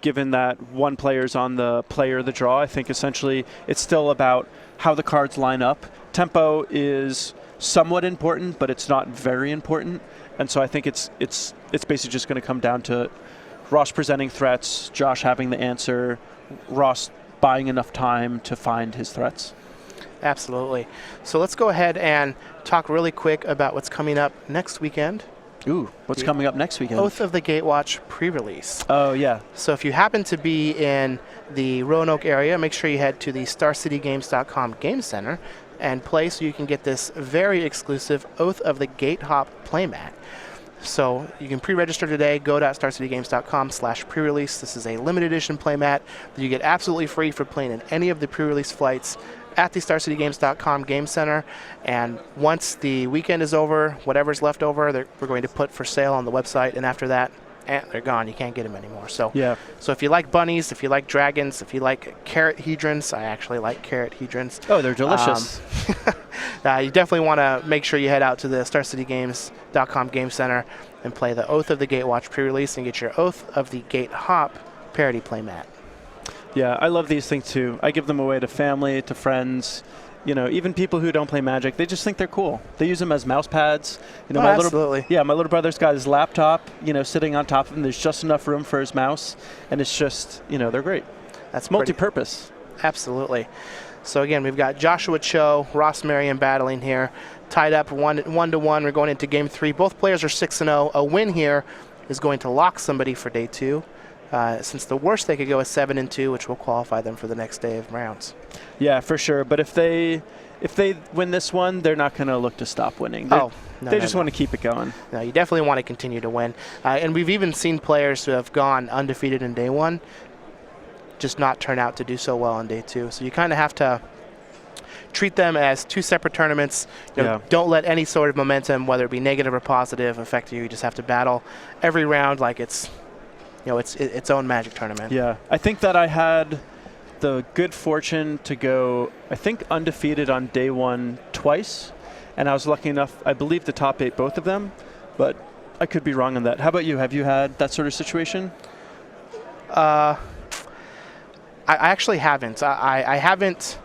[SPEAKER 2] Given that one player's on the play or the draw, I think essentially it's still about how the cards line up. Tempo is somewhat important, but it's not very important. And so I think it's basically just going to come down to Ross presenting threats, Josh having the answer, Ross buying enough time to find his threats.
[SPEAKER 1] Absolutely. So let's go ahead and talk really quick about what's coming up next weekend.
[SPEAKER 2] Ooh, what's coming up next weekend?
[SPEAKER 1] Oath of the Gatewatch pre-release.
[SPEAKER 2] Oh, yeah.
[SPEAKER 1] So if you happen to be in the Roanoke area, make sure you head to the StarCityGames.com Game Center and play so you can get this very exclusive Oath of the Gatehop playmat. So you can pre-register today. Go.starcitygames.com/pre-release. This is a limited edition playmat that you get absolutely free for playing in any of the pre-release flights at the StarCityGames.com Game Center. And once the weekend is over, whatever's left over, we're going to put for sale on the website. And after that, they're gone. You can't get them anymore. So,
[SPEAKER 2] yeah.
[SPEAKER 1] So if you like bunnies, if you like dragons, if you like carrot hedrons, I actually like carrot hedrons.
[SPEAKER 2] Oh, they're delicious.
[SPEAKER 1] You definitely want to make sure you head out to the StarCityGames.com Game Center and play the Oath of the Gatewatch pre-release and get your Oath of the Gate Hop parody playmat.
[SPEAKER 2] Yeah, I love these things too. I give them away to family, to friends. You know, even people who don't play Magic, they just think they're cool. They use them as mouse pads. You know,
[SPEAKER 1] absolutely.
[SPEAKER 2] My little brother's got his laptop, you know, sitting on top of him. There's just enough room for his mouse, and it's just, you know, they're great.
[SPEAKER 1] That's
[SPEAKER 2] multi-purpose.
[SPEAKER 1] Absolutely. So again, we've got Joshua Cho, Ross Merriam battling here, tied up 1-1. We're going into Game 3. Both players are 6-0. A win here is going to lock somebody for Day 2. Since the worst they could go is 7-2, which will qualify them for the next day of rounds.
[SPEAKER 2] Yeah, for sure. But if they win this one, they're not going to look to stop winning. They just want to keep it going.
[SPEAKER 1] No, you definitely want to continue to win. And we've even seen players who have gone undefeated in Day 1 just not turn out to do so well on Day 2. So you kind of have to treat them as two separate tournaments. You know, don't let any sort of momentum, whether it be negative or positive, affect you. You just have to battle every round like it's its own Magic tournament.
[SPEAKER 2] Yeah, I think that I had the good fortune to go, I think, undefeated on Day 1 twice, and I was lucky enough, I believe, to top 8 both of them, but I could be wrong on that. How about you? Have you had that sort of situation?
[SPEAKER 1] I actually haven't. I haven't.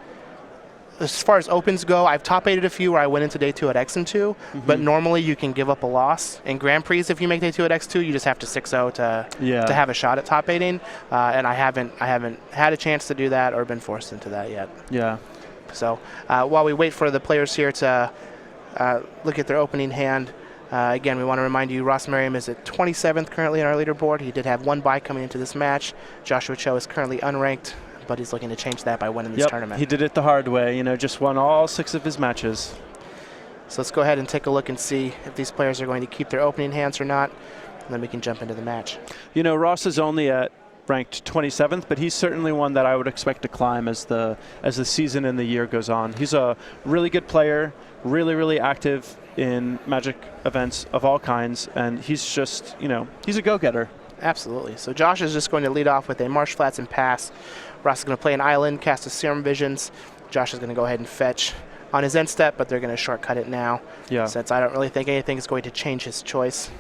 [SPEAKER 1] As far as opens go, I've top 8'd a few where I went into Day 2 at X2, but normally you can give up a loss. In Grand Prix, if you make Day 2 at X2, you just have to 6-0 to have a shot at top 8'ing, and I haven't had a chance to do that or been forced into that yet.
[SPEAKER 2] Yeah.
[SPEAKER 1] So while we wait for the players here to look at their opening hand, again, we want to remind you, Ross Merriam is at 27th currently on our leaderboard. He did have one bye coming into this match. Joshua Cho is currently unranked, but he's looking to change that by winning this tournament.
[SPEAKER 2] He did it the hard way, you know, just won all 6 of his matches.
[SPEAKER 1] So let's go ahead and take a look and see if these players are going to keep their opening hands or not, and then we can jump into the match.
[SPEAKER 2] You know, Ross is only at ranked 27th, but he's certainly one that I would expect to climb as the season and the year goes on. He's a really good player, really, really active in Magic events of all kinds, and he's just, you know, he's a go-getter.
[SPEAKER 1] Absolutely. So Josh is just going to lead off with a Marsh Flats and pass. Ross is going to play an island, cast a Serum Visions. Josh is going to go ahead and fetch on his end step, but they're going to shortcut it now. Yeah. Since I don't really think anything is going to change his choice.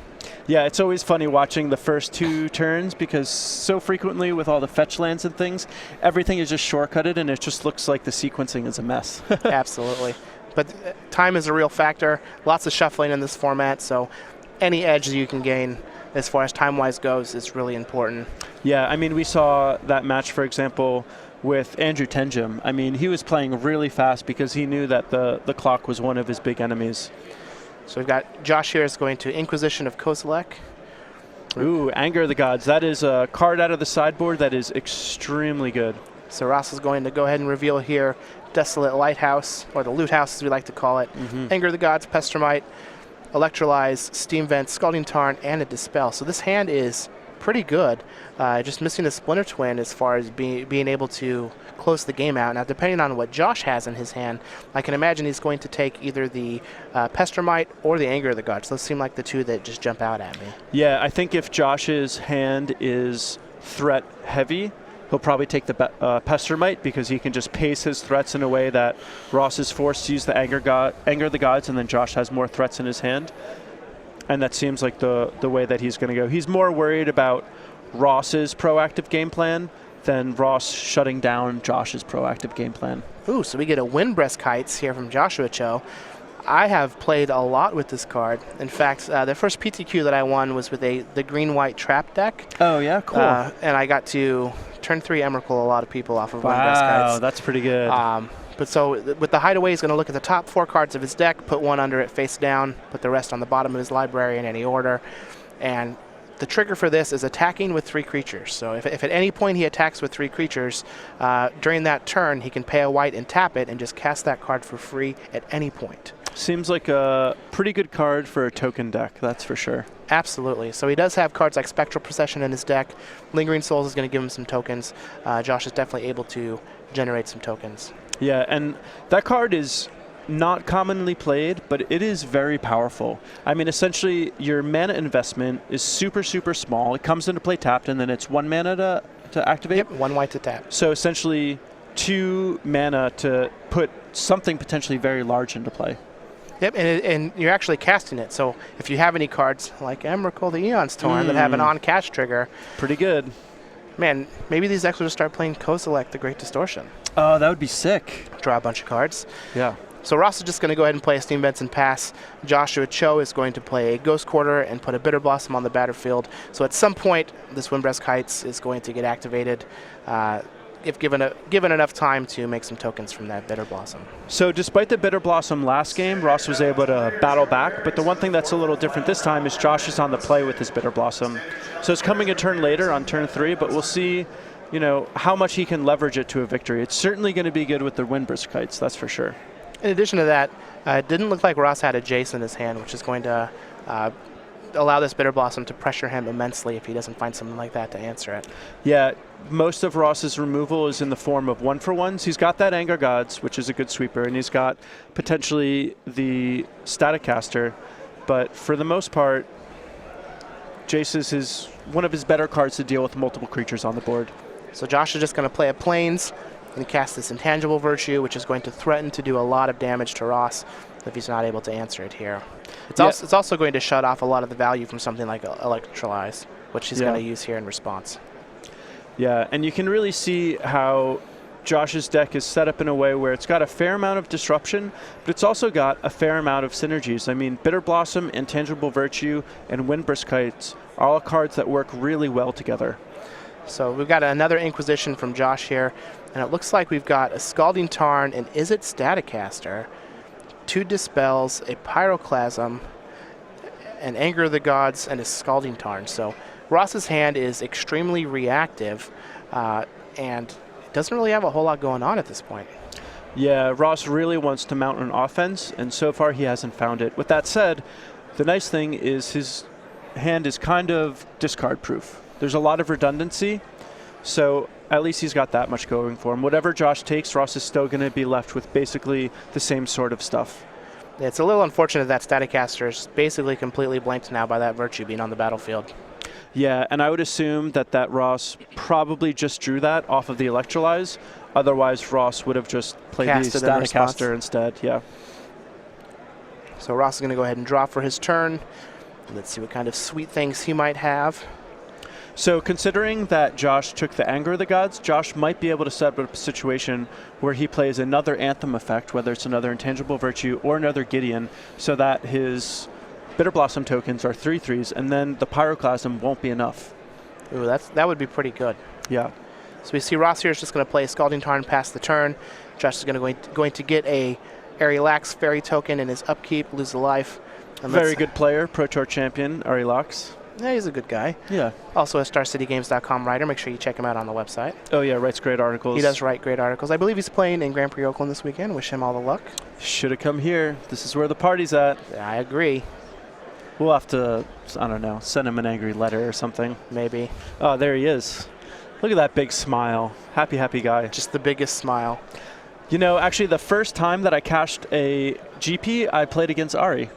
[SPEAKER 2] Yeah, it's always funny watching the first 2 turns because so frequently with all the fetch lands and things, everything is just shortcutted and it just looks like the sequencing is a mess.
[SPEAKER 1] Absolutely. But time is a real factor. Lots of shuffling in this format, so any edge that you can gain as far as time-wise goes is really important.
[SPEAKER 2] Yeah, I mean, we saw that match, for example, with Andrew Tenjum. I mean, he was playing really fast because he knew that the clock was one of his big enemies.
[SPEAKER 1] So we've got Josh here is going to Inquisition of Kozilek.
[SPEAKER 2] Ooh, Anger of the Gods. That is a card out of the sideboard that is extremely good.
[SPEAKER 1] So Ross is going to go ahead and reveal here Desolate Lighthouse, or the Loot House as we like to call it. Anger of the Gods, Pestermite, Electrolyze, Steam Vent, Scalding Tarn, and a Dispel. So this hand is pretty good. Just missing a Splinter Twin as far as being able to close the game out. Now, depending on what Josh has in his hand, I can imagine he's going to take either the Pestermite or the Anger of the Gods. Those seem like the two that just jump out at me.
[SPEAKER 2] Yeah, I think if Josh's hand is threat heavy, he'll probably take the Pestermite because he can just pace his threats in a way that Ross is forced to use the Anger of the Gods, and then Josh has more threats in his hand. And that seems like the way that he's going to go. He's more worried about Ross's proactive game plan than Ross shutting down Josh's proactive game plan.
[SPEAKER 1] Ooh, so we get a Windbreast Kites here from Joshua Cho. I have played a lot with this card. In fact, the first PTQ that I won was with the green-white trap deck.
[SPEAKER 2] Oh, yeah? Cool.
[SPEAKER 1] And I got to turn 3 Emrakul a lot of people off of Windbreast Kites.
[SPEAKER 2] Wow, that's pretty good.
[SPEAKER 1] But so with the Hideaway, he's going to look at the top 4 cards of his deck, put one under it face down, put the rest on the bottom of his library in any order. And the trigger for this is attacking with 3 creatures. So if at any point he attacks with 3 creatures, during that turn, he can pay a white and tap it and just cast that card for free at any point.
[SPEAKER 2] seems like a pretty good card for a token deck, that's for sure.
[SPEAKER 1] Absolutely. So he does have cards like Spectral Procession in his deck. Lingering Souls is going to give him some tokens. Josh is definitely able to generate some tokens.
[SPEAKER 2] Yeah, and that card is not commonly played, but it is very powerful. I mean, essentially, your mana investment is super, super small. It comes into play tapped, and then it's 1 mana to activate.
[SPEAKER 1] Yep, 1 white to tap.
[SPEAKER 2] So essentially, 2 mana to put something potentially very large into play.
[SPEAKER 1] Yep, and you're actually casting it. So if you have any cards like Emrakul the Eon's Torn that have an on-cast trigger.
[SPEAKER 2] Pretty good.
[SPEAKER 1] Man, maybe these decks will just start playing Kozilek the Great Distortion.
[SPEAKER 2] Oh, that would be sick.
[SPEAKER 1] Draw a bunch of cards.
[SPEAKER 2] Yeah.
[SPEAKER 1] So Ross is just going to go ahead and play a Steam Benson pass. Joshua Cho is going to play a Ghost Quarter and put a Bitter Blossom on the battlefield. So at some point, this Windbreast Heights is going to get activated if given enough time to make some tokens from that Bitter Blossom.
[SPEAKER 2] So despite the Bitter Blossom last game, Ross was able to battle back. But the one thing that's a little different this time is Josh is on the play with his Bitter Blossom. So it's coming a turn later on turn 3, but we'll see how much he can leverage it to a victory. It's certainly going to be good with the Windbreast Heights, that's for sure.
[SPEAKER 1] In addition to that, it didn't look like Ross had a Jace in his hand, which is going to allow this Bitter Blossom to pressure him immensely if he doesn't find something like that to answer it.
[SPEAKER 2] Yeah, most of Ross's removal is in the form of 1-for-1s. He's got that Anger Gods, which is a good sweeper, and he's got potentially the Static Caster. But for the most part, Jace is one of his better cards to deal with multiple creatures on the board.
[SPEAKER 1] So Josh is just going to play a Plains and cast this Intangible Virtue, which is going to threaten to do a lot of damage to Ross if he's not able to answer it here. It's also going to shut off a lot of the value from something like Electrolyze, which he's going to use here in response.
[SPEAKER 2] Yeah, and you can really see how Josh's deck is set up in a way where it's got a fair amount of disruption, but it's also got a fair amount of synergies. I mean, Bitter Blossom, Intangible Virtue, and Windbreast Heights are all cards that work really well together.
[SPEAKER 1] So we've got another Inquisition from Josh here, and it looks like we've got a Scalding Tarn, and is it Staticaster, 2 Dispels, a Pyroclasm, an Anger of the Gods, and a Scalding Tarn. So Ross's hand is extremely reactive, and doesn't really have a whole lot going on at this point.
[SPEAKER 2] Yeah, Ross really wants to mount an offense, and so far he hasn't found it. With that said, the nice thing is his hand is kind of discard-proof. There's a lot of redundancy, so at least he's got that much going for him. Whatever Josh takes, Ross is still going to be left with basically the same sort of stuff.
[SPEAKER 1] It's a little unfortunate that Staticaster is basically completely blanked now by that Virtue being on the battlefield.
[SPEAKER 2] Yeah, and I would assume that Ross probably just drew that off of the Electrolyze. Otherwise, Ross would have just played the Staticaster instead. Yeah.
[SPEAKER 1] So Ross is going to go ahead and draw for his turn. Let's see what kind of sweet things he might have.
[SPEAKER 2] So considering that Josh took the Anger of the Gods, Josh might be able to set up a situation where he plays another Anthem effect, whether it's another Intangible Virtue or another Gideon, so that his Bitter Blossom tokens are 3/3s, and then the Pyroclasm won't be enough.
[SPEAKER 1] Ooh, that would be pretty good.
[SPEAKER 2] Yeah.
[SPEAKER 1] So we see Ross here is just going to play Scalding Tarn past the turn. Josh is going to get a Arilax Fairy token in his upkeep, lose a life. And
[SPEAKER 2] very good player, Pro Tour champion, Arilax.
[SPEAKER 1] Yeah, he's a good guy.
[SPEAKER 2] Yeah.
[SPEAKER 1] Also a StarCityGames.com writer. Make sure you check him out on the website.
[SPEAKER 2] Oh, yeah, writes great articles.
[SPEAKER 1] He does write great articles. I believe he's playing in Grand Prix Oakland this weekend. Wish him all the luck.
[SPEAKER 2] Should have come here. This is where the party's at.
[SPEAKER 1] I agree.
[SPEAKER 2] We'll have to, I don't know, send him an angry letter or something.
[SPEAKER 1] Maybe.
[SPEAKER 2] Oh, there he is. Look at that big smile. Happy, happy guy.
[SPEAKER 1] Just the biggest smile.
[SPEAKER 2] You know, actually, the first time that I cashed a GP, I played against Ari.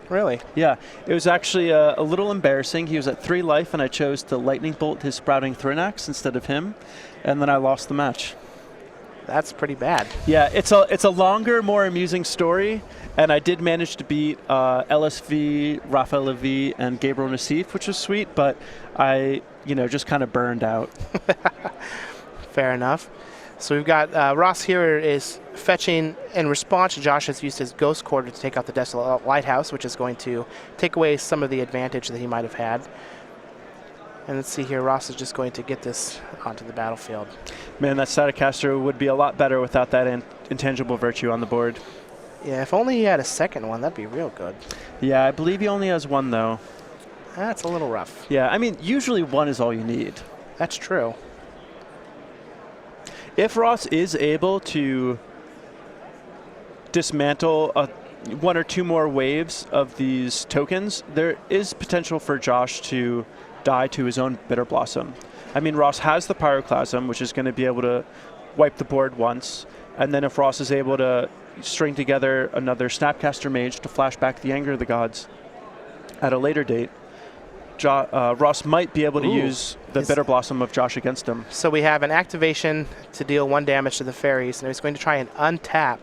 [SPEAKER 1] Really?
[SPEAKER 2] Yeah. It was actually a little embarrassing. He was at 3 life, and I chose to Lightning Bolt his Sprouting Thrinax instead of him, and then I lost the match.
[SPEAKER 1] That's pretty bad.
[SPEAKER 2] Yeah, it's a longer, more amusing story, and I did manage to beat LSV, Rafael Levy, and Gabriel Nassif, which was sweet, but I, just kind of burned out.
[SPEAKER 1] Fair enough. So we've got Ross here is fetching. In response, Josh has used his Ghost Quarter to take out the Desolate Lighthouse, which is going to take away some of the advantage that he might have had. And let's see here, Ross is just going to get this onto the battlefield.
[SPEAKER 2] Man, that Staticaster would be a lot better without that Intangible Virtue on the board.
[SPEAKER 1] Yeah, if only he had a second one, that'd be real good.
[SPEAKER 2] Yeah, I believe he only has 1, though.
[SPEAKER 1] That's a little rough.
[SPEAKER 2] Yeah, I mean, usually 1 is all you need.
[SPEAKER 1] That's true.
[SPEAKER 2] If Ross is able to dismantle one or two more waves of these tokens, there is potential for Josh to die to his own Bitter Blossom. I mean, Ross has the Pyroclasm, which is going to be able to wipe the board once, and then if Ross is able to string together another Snapcaster Mage to flash back the Anger of the Gods at a later date, Ross might be able to use the Bitter Blossom of Josh against him.
[SPEAKER 1] So we have an activation to deal 1 damage to the fairies, and he's going to try and untap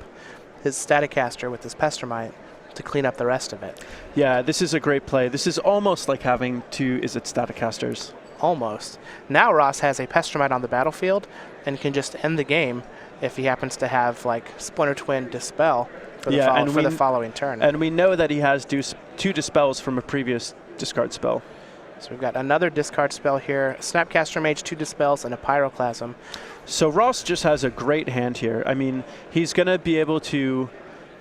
[SPEAKER 1] his Staticaster with his Pestermite to clean up the rest of it.
[SPEAKER 2] Yeah, this is a great play. This is almost like having two Staticasters.
[SPEAKER 1] Almost. Now Ross has a Pestermite on the battlefield and can just end the game if he happens to have like Splinter Twin Dispel for the following turn.
[SPEAKER 2] And we know that he has two Dispels from a previous discard spell.
[SPEAKER 1] So we've got another discard spell here, Snapcaster Mage, 2 Dispels, and a Pyroclasm.
[SPEAKER 2] So Ross just has a great hand here. I mean, he's going to be able to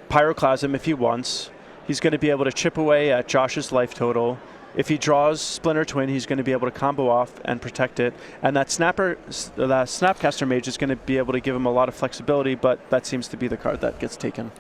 [SPEAKER 2] Pyroclasm if he wants. He's going to be able to chip away at Josh's life total. If he draws Splinter Twin, he's going to be able to combo off and protect it. And that Snapcaster Mage is going to be able to give him a lot of flexibility, but that seems to be the card that gets taken.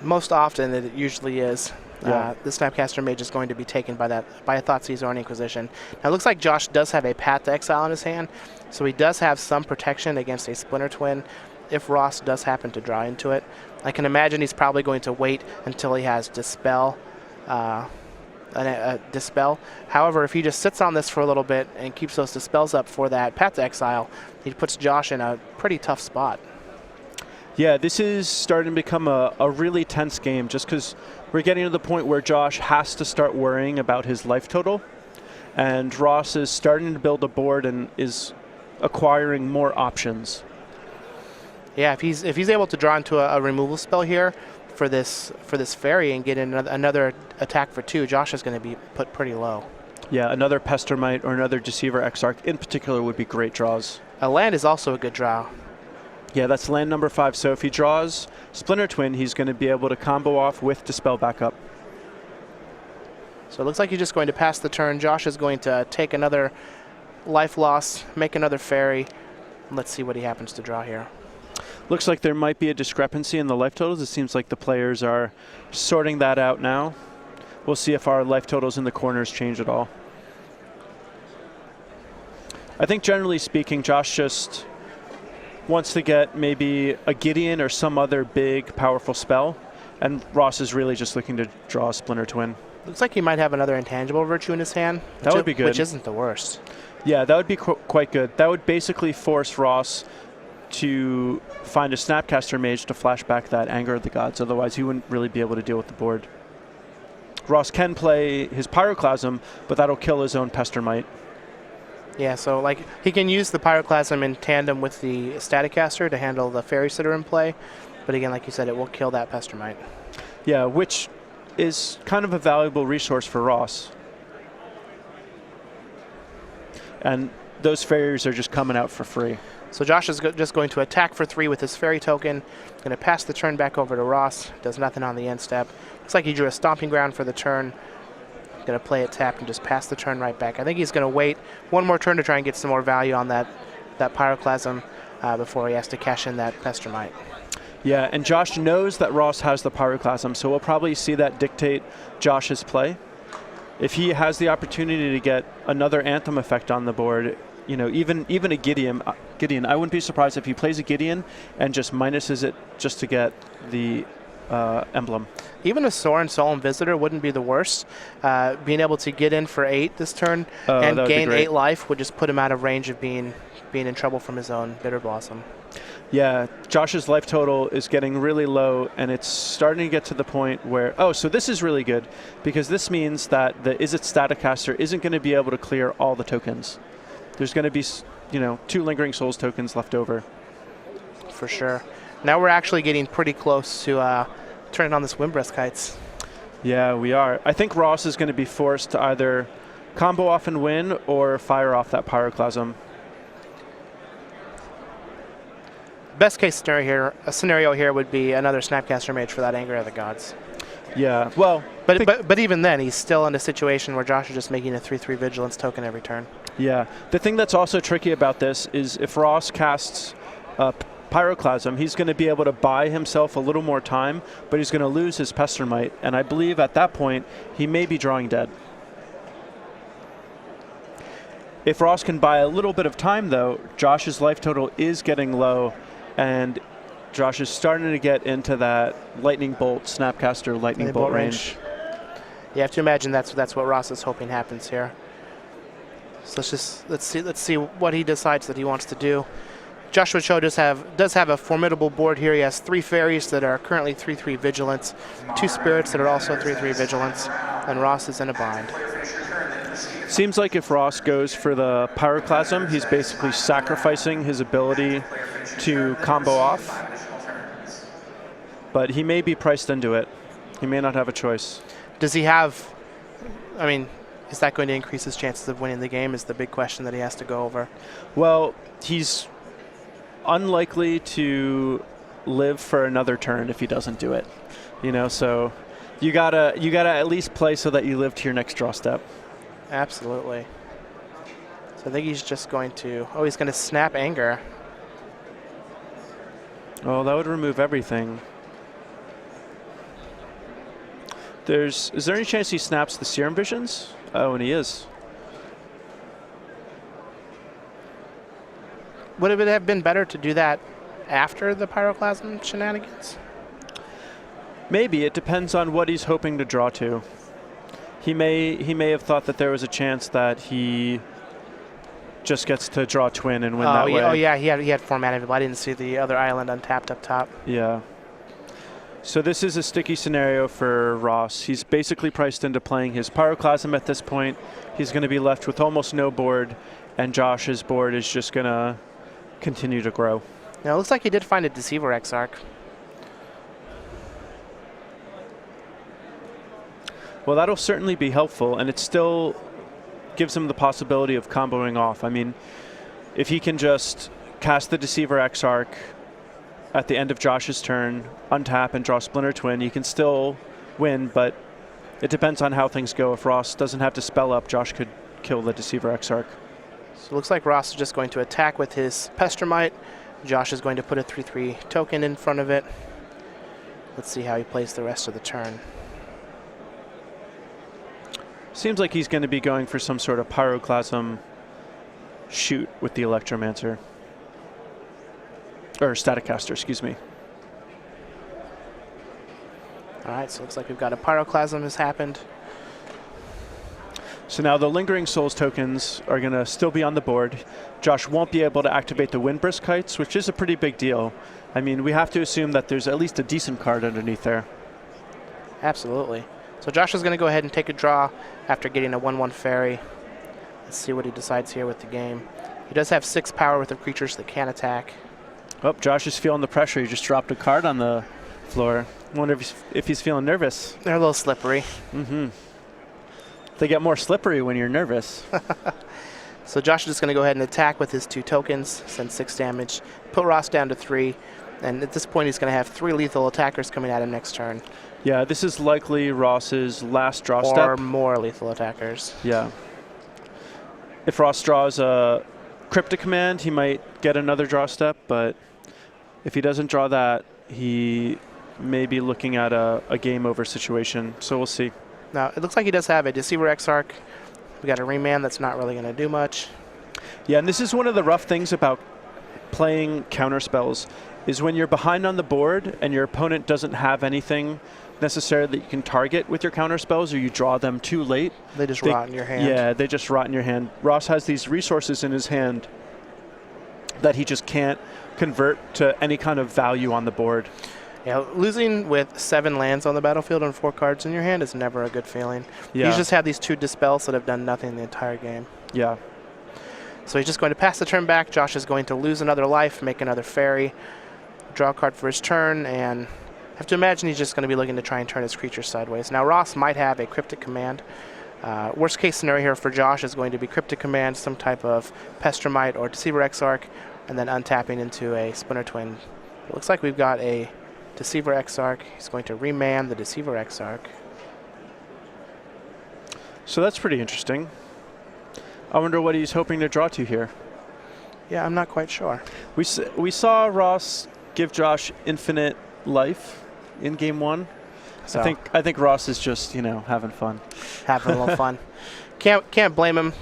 [SPEAKER 1] Most often it usually is.
[SPEAKER 2] Yeah.
[SPEAKER 1] The Snapcaster Mage is going to be taken by a Thoughtseize or an Inquisition. Now it looks like Josh does have a Path to Exile in his hand, so he does have some protection against a Splinter Twin if Ross does happen to draw into it. I can imagine he's probably going to wait until he has Dispel. Dispel. However, if he just sits on this for a little bit and keeps those Dispels up for that Path to Exile, he puts Josh in a pretty tough spot.
[SPEAKER 2] Yeah, this is starting to become a really tense game just because we're getting to the point where Josh has to start worrying about his life total, and Ross is starting to build a board and is acquiring more options.
[SPEAKER 1] Yeah, if he's able to draw into a removal spell here for this fairy and get in another attack for 2, Josh is going to be put pretty low.
[SPEAKER 2] Yeah, another Pestermite or another Deceiver Exarch in particular would be great draws.
[SPEAKER 1] A land is also a good draw.
[SPEAKER 2] Yeah, that's land number 5. So if he draws Splinter Twin, he's going to be able to combo off with Dispel backup.
[SPEAKER 1] So it looks like he's just going to pass the turn. Josh is going to take another life loss, make another fairy. Let's see what he happens to draw here.
[SPEAKER 2] Looks like there might be a discrepancy in the life totals. It seems like the players are sorting that out now. We'll see if our life totals in the corners change at all. I think generally speaking, Josh just wants to get maybe a Gideon or some other big, powerful spell, and Ross is really just looking to draw a Splinter Twin.
[SPEAKER 1] Looks like he might have another Intangible Virtue in his hand.
[SPEAKER 2] That would be good.
[SPEAKER 1] Which isn't the worst.
[SPEAKER 2] Yeah, that would be quite good. That would basically force Ross to find a Snapcaster Mage to flash back that Anger of the Gods. Otherwise, he wouldn't really be able to deal with the board. Ross can play his Pyroclasm, but that'll kill his own Pestermite.
[SPEAKER 1] Yeah, so like he can use the Pyroclasm in tandem with the Staticaster to handle the Fairies that are in play. But again, like you said, it will kill that Pestermite.
[SPEAKER 2] Yeah, which is kind of a valuable resource for Ross. And those fairies are just coming out for free.
[SPEAKER 1] So Josh is just going to attack for 3 with his fairy token. Going to pass the turn back over to Ross. Does nothing on the end step. Looks like he drew a Stomping Ground for the turn. Going to play it tapped and just pass the turn right back. I think he's going to wait one more turn to try and get some more value on that Pyroclasm before he has to cash in that Pestermite.
[SPEAKER 2] Yeah, and Josh knows that Ross has the Pyroclasm, so we'll probably see that dictate Josh's play. If he has the opportunity to get another Anthem effect on the board, you know, even a Gideon, I wouldn't be surprised if he plays a Gideon and just minuses it just to get the emblem. Even
[SPEAKER 1] a Sorin Solemn Visitor wouldn't be the worst. Being able to get in for 8 this turn and gain 8 life would just put him out of range of being in trouble from his own Bitter Blossom.
[SPEAKER 2] Yeah, Josh's life total is getting really low, and it's starting to get to the point where, so this is really good, because this means that the Izzet Staticaster isn't going to be able to clear all the tokens. There's going to be, 2 Lingering Souls tokens left over.
[SPEAKER 1] For sure. Now we're actually getting pretty close to turning on this Windbreast Kites.
[SPEAKER 2] Yeah, we are. I think Ross is going to be forced to either combo off and win or fire off that Pyroclasm.
[SPEAKER 1] Best case scenario here would be another Snapcaster Mage for that Anger of the Gods.
[SPEAKER 2] Yeah, well...
[SPEAKER 1] But even then, he's still in a situation where Josh is just making a 3/3 Vigilance token every turn.
[SPEAKER 2] Yeah. The thing that's also tricky about this is if Ross casts Pyroclasm, he's going to be able to buy himself a little more time, but he's going to lose his Pestermite. And I believe at that point, he may be drawing dead. If Ross can buy a little bit of time, though, Josh's life total is getting low, and Josh is starting to get into that lightning bolt, Snapcaster lightning bolt range.
[SPEAKER 1] You have to imagine that's what Ross is hoping happens here. So let's see what he decides that he wants to do. Joshua Cho does have a formidable board here. He has 3 fairies that are currently 3/3 vigilance, 2 spirits that are also 3/3 vigilance, and Ross is in a bind.
[SPEAKER 2] Seems like if Ross goes for the Pyroclasm, he's basically sacrificing his ability to combo off. But he may be priced into it. He may not have a choice.
[SPEAKER 1] Does he have, I mean, is that going to increase his chances of winning the game is the big question that he has to go over.
[SPEAKER 2] Well, he's unlikely to live for another turn if he doesn't do it. You know, so you gotta at least play so that you live to your next draw step.
[SPEAKER 1] Absolutely. So I think he's just going to, he's going to snap Anger.
[SPEAKER 2] Oh, that would remove everything. Is there any chance he snaps the Serum Visions? Oh, and he is.
[SPEAKER 1] Would it have been better to do that after the Pyroclasm shenanigans?
[SPEAKER 2] Maybe. It depends on what he's hoping to draw to. He may have thought that there was a chance that he just gets to draw Twin and win that way.
[SPEAKER 1] Oh yeah, he had 4 mana, but I didn't see the other island untapped up top.
[SPEAKER 2] Yeah. So this is a sticky scenario for Ross. He's basically priced into playing his Pyroclasm at this point. He's going to be left with almost no board, and Josh's board is just going to continue to grow.
[SPEAKER 1] Now, it looks like he did find a Deceiver Exarch.
[SPEAKER 2] Well, that'll certainly be helpful, and it still gives him the possibility of comboing off. I mean, if he can just cast the Deceiver Exarch at the end of Josh's turn, untap and draw Splinter Twin, you can still win, but it depends on how things go. If Ross doesn't have to spell up, Josh could kill the Deceiver Exarch.
[SPEAKER 1] So it looks like Ross is just going to attack with his Pestermite. Josh is going to put a 3/3 token in front of it. Let's see how he plays the rest of the turn.
[SPEAKER 2] Seems like he's going to be going for some sort of Pyroclasm shoot with the Electromancer. Or Staticaster, excuse me.
[SPEAKER 1] All right, so it looks like we've got a Pyroclasm has happened.
[SPEAKER 2] So now the Lingering Souls tokens are going to still be on the board. Josh won't be able to activate the Windbrisk Kites, which is a pretty big deal. I mean, we have to assume that there's at least a decent card underneath there.
[SPEAKER 1] Absolutely. So Josh is going to go ahead and take a draw after getting a 1/1 fairy. Let's see what he decides here with the game. He does have 6 power with the creatures that can attack.
[SPEAKER 2] Oh, Josh is feeling the pressure. He just dropped a card on the floor. I wonder if he's feeling nervous.
[SPEAKER 1] They're a little slippery.
[SPEAKER 2] Mm-hmm. They get more slippery when you're nervous.
[SPEAKER 1] So Josh is just going to go ahead and attack with his 2 tokens, send 6 damage, put Ross down to 3, and at this point he's going to have 3 lethal attackers coming at him next turn.
[SPEAKER 2] Yeah, this is likely Ross's last draw step.
[SPEAKER 1] Or more lethal attackers.
[SPEAKER 2] Yeah. If Ross draws a Cryptic Command, he might get another draw step, but if he doesn't draw that, he may be looking at a game over situation, so we'll see.
[SPEAKER 1] Now, it looks like he does have a Deceiver Exarch. We got a Remand that's not really going to do much.
[SPEAKER 2] Yeah, and this is one of the rough things about playing counterspells, is when you're behind on the board and your opponent doesn't have anything necessarily that you can target with your counterspells, or you draw them too late.
[SPEAKER 1] They just rot in your hand.
[SPEAKER 2] Yeah, they just rot in your hand. Ross has these resources in his hand that he just can't convert to any kind of value on the board.
[SPEAKER 1] Yeah, losing with 7 lands on the battlefield and 4 cards in your hand is never a good feeling.
[SPEAKER 2] Yeah.
[SPEAKER 1] He's just had these 2 dispels that have done nothing the entire game.
[SPEAKER 2] Yeah.
[SPEAKER 1] So he's just going to pass the turn back. Josh is going to lose another life, make another fairy, draw a card for his turn, and I have to imagine he's just going to be looking to try and turn his creature sideways. Now Ross might have a Cryptic Command. Worst case scenario here for Josh is going to be Cryptic Command, some type of Pestermite or Deceiver Exarch, and then untapping into a Splinter Twin. It looks like we've got a Deceiver Exarch. He's going to remand the Deceiver Exarch.
[SPEAKER 2] So that's pretty interesting. I wonder what he's hoping to draw to here.
[SPEAKER 1] Yeah, I'm not quite sure.
[SPEAKER 2] We saw Ross give Josh infinite life in game 1.
[SPEAKER 1] So
[SPEAKER 2] I think Ross is just, having fun.
[SPEAKER 1] having a little fun. Can't blame him.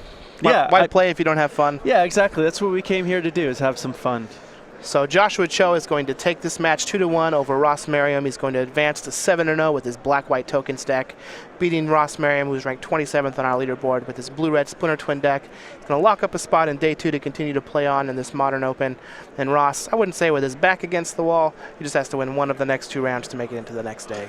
[SPEAKER 2] Yeah,
[SPEAKER 1] Why play if you don't have fun?
[SPEAKER 2] Yeah, exactly. That's what we came here to do, is have some fun.
[SPEAKER 1] So Joshua Cho is going to take this match 2-1 over Ross Merriam. He's going to advance to 7-0 with his black-white tokens deck, beating Ross Merriam, who's ranked 27th on our leaderboard with his blue-red Splinter Twin deck. He's going to lock up a spot in day 2 to continue to play on in this Modern Open. And Ross, I wouldn't say with his back against the wall, he just has to win one of the next 2 rounds to make it into the next day.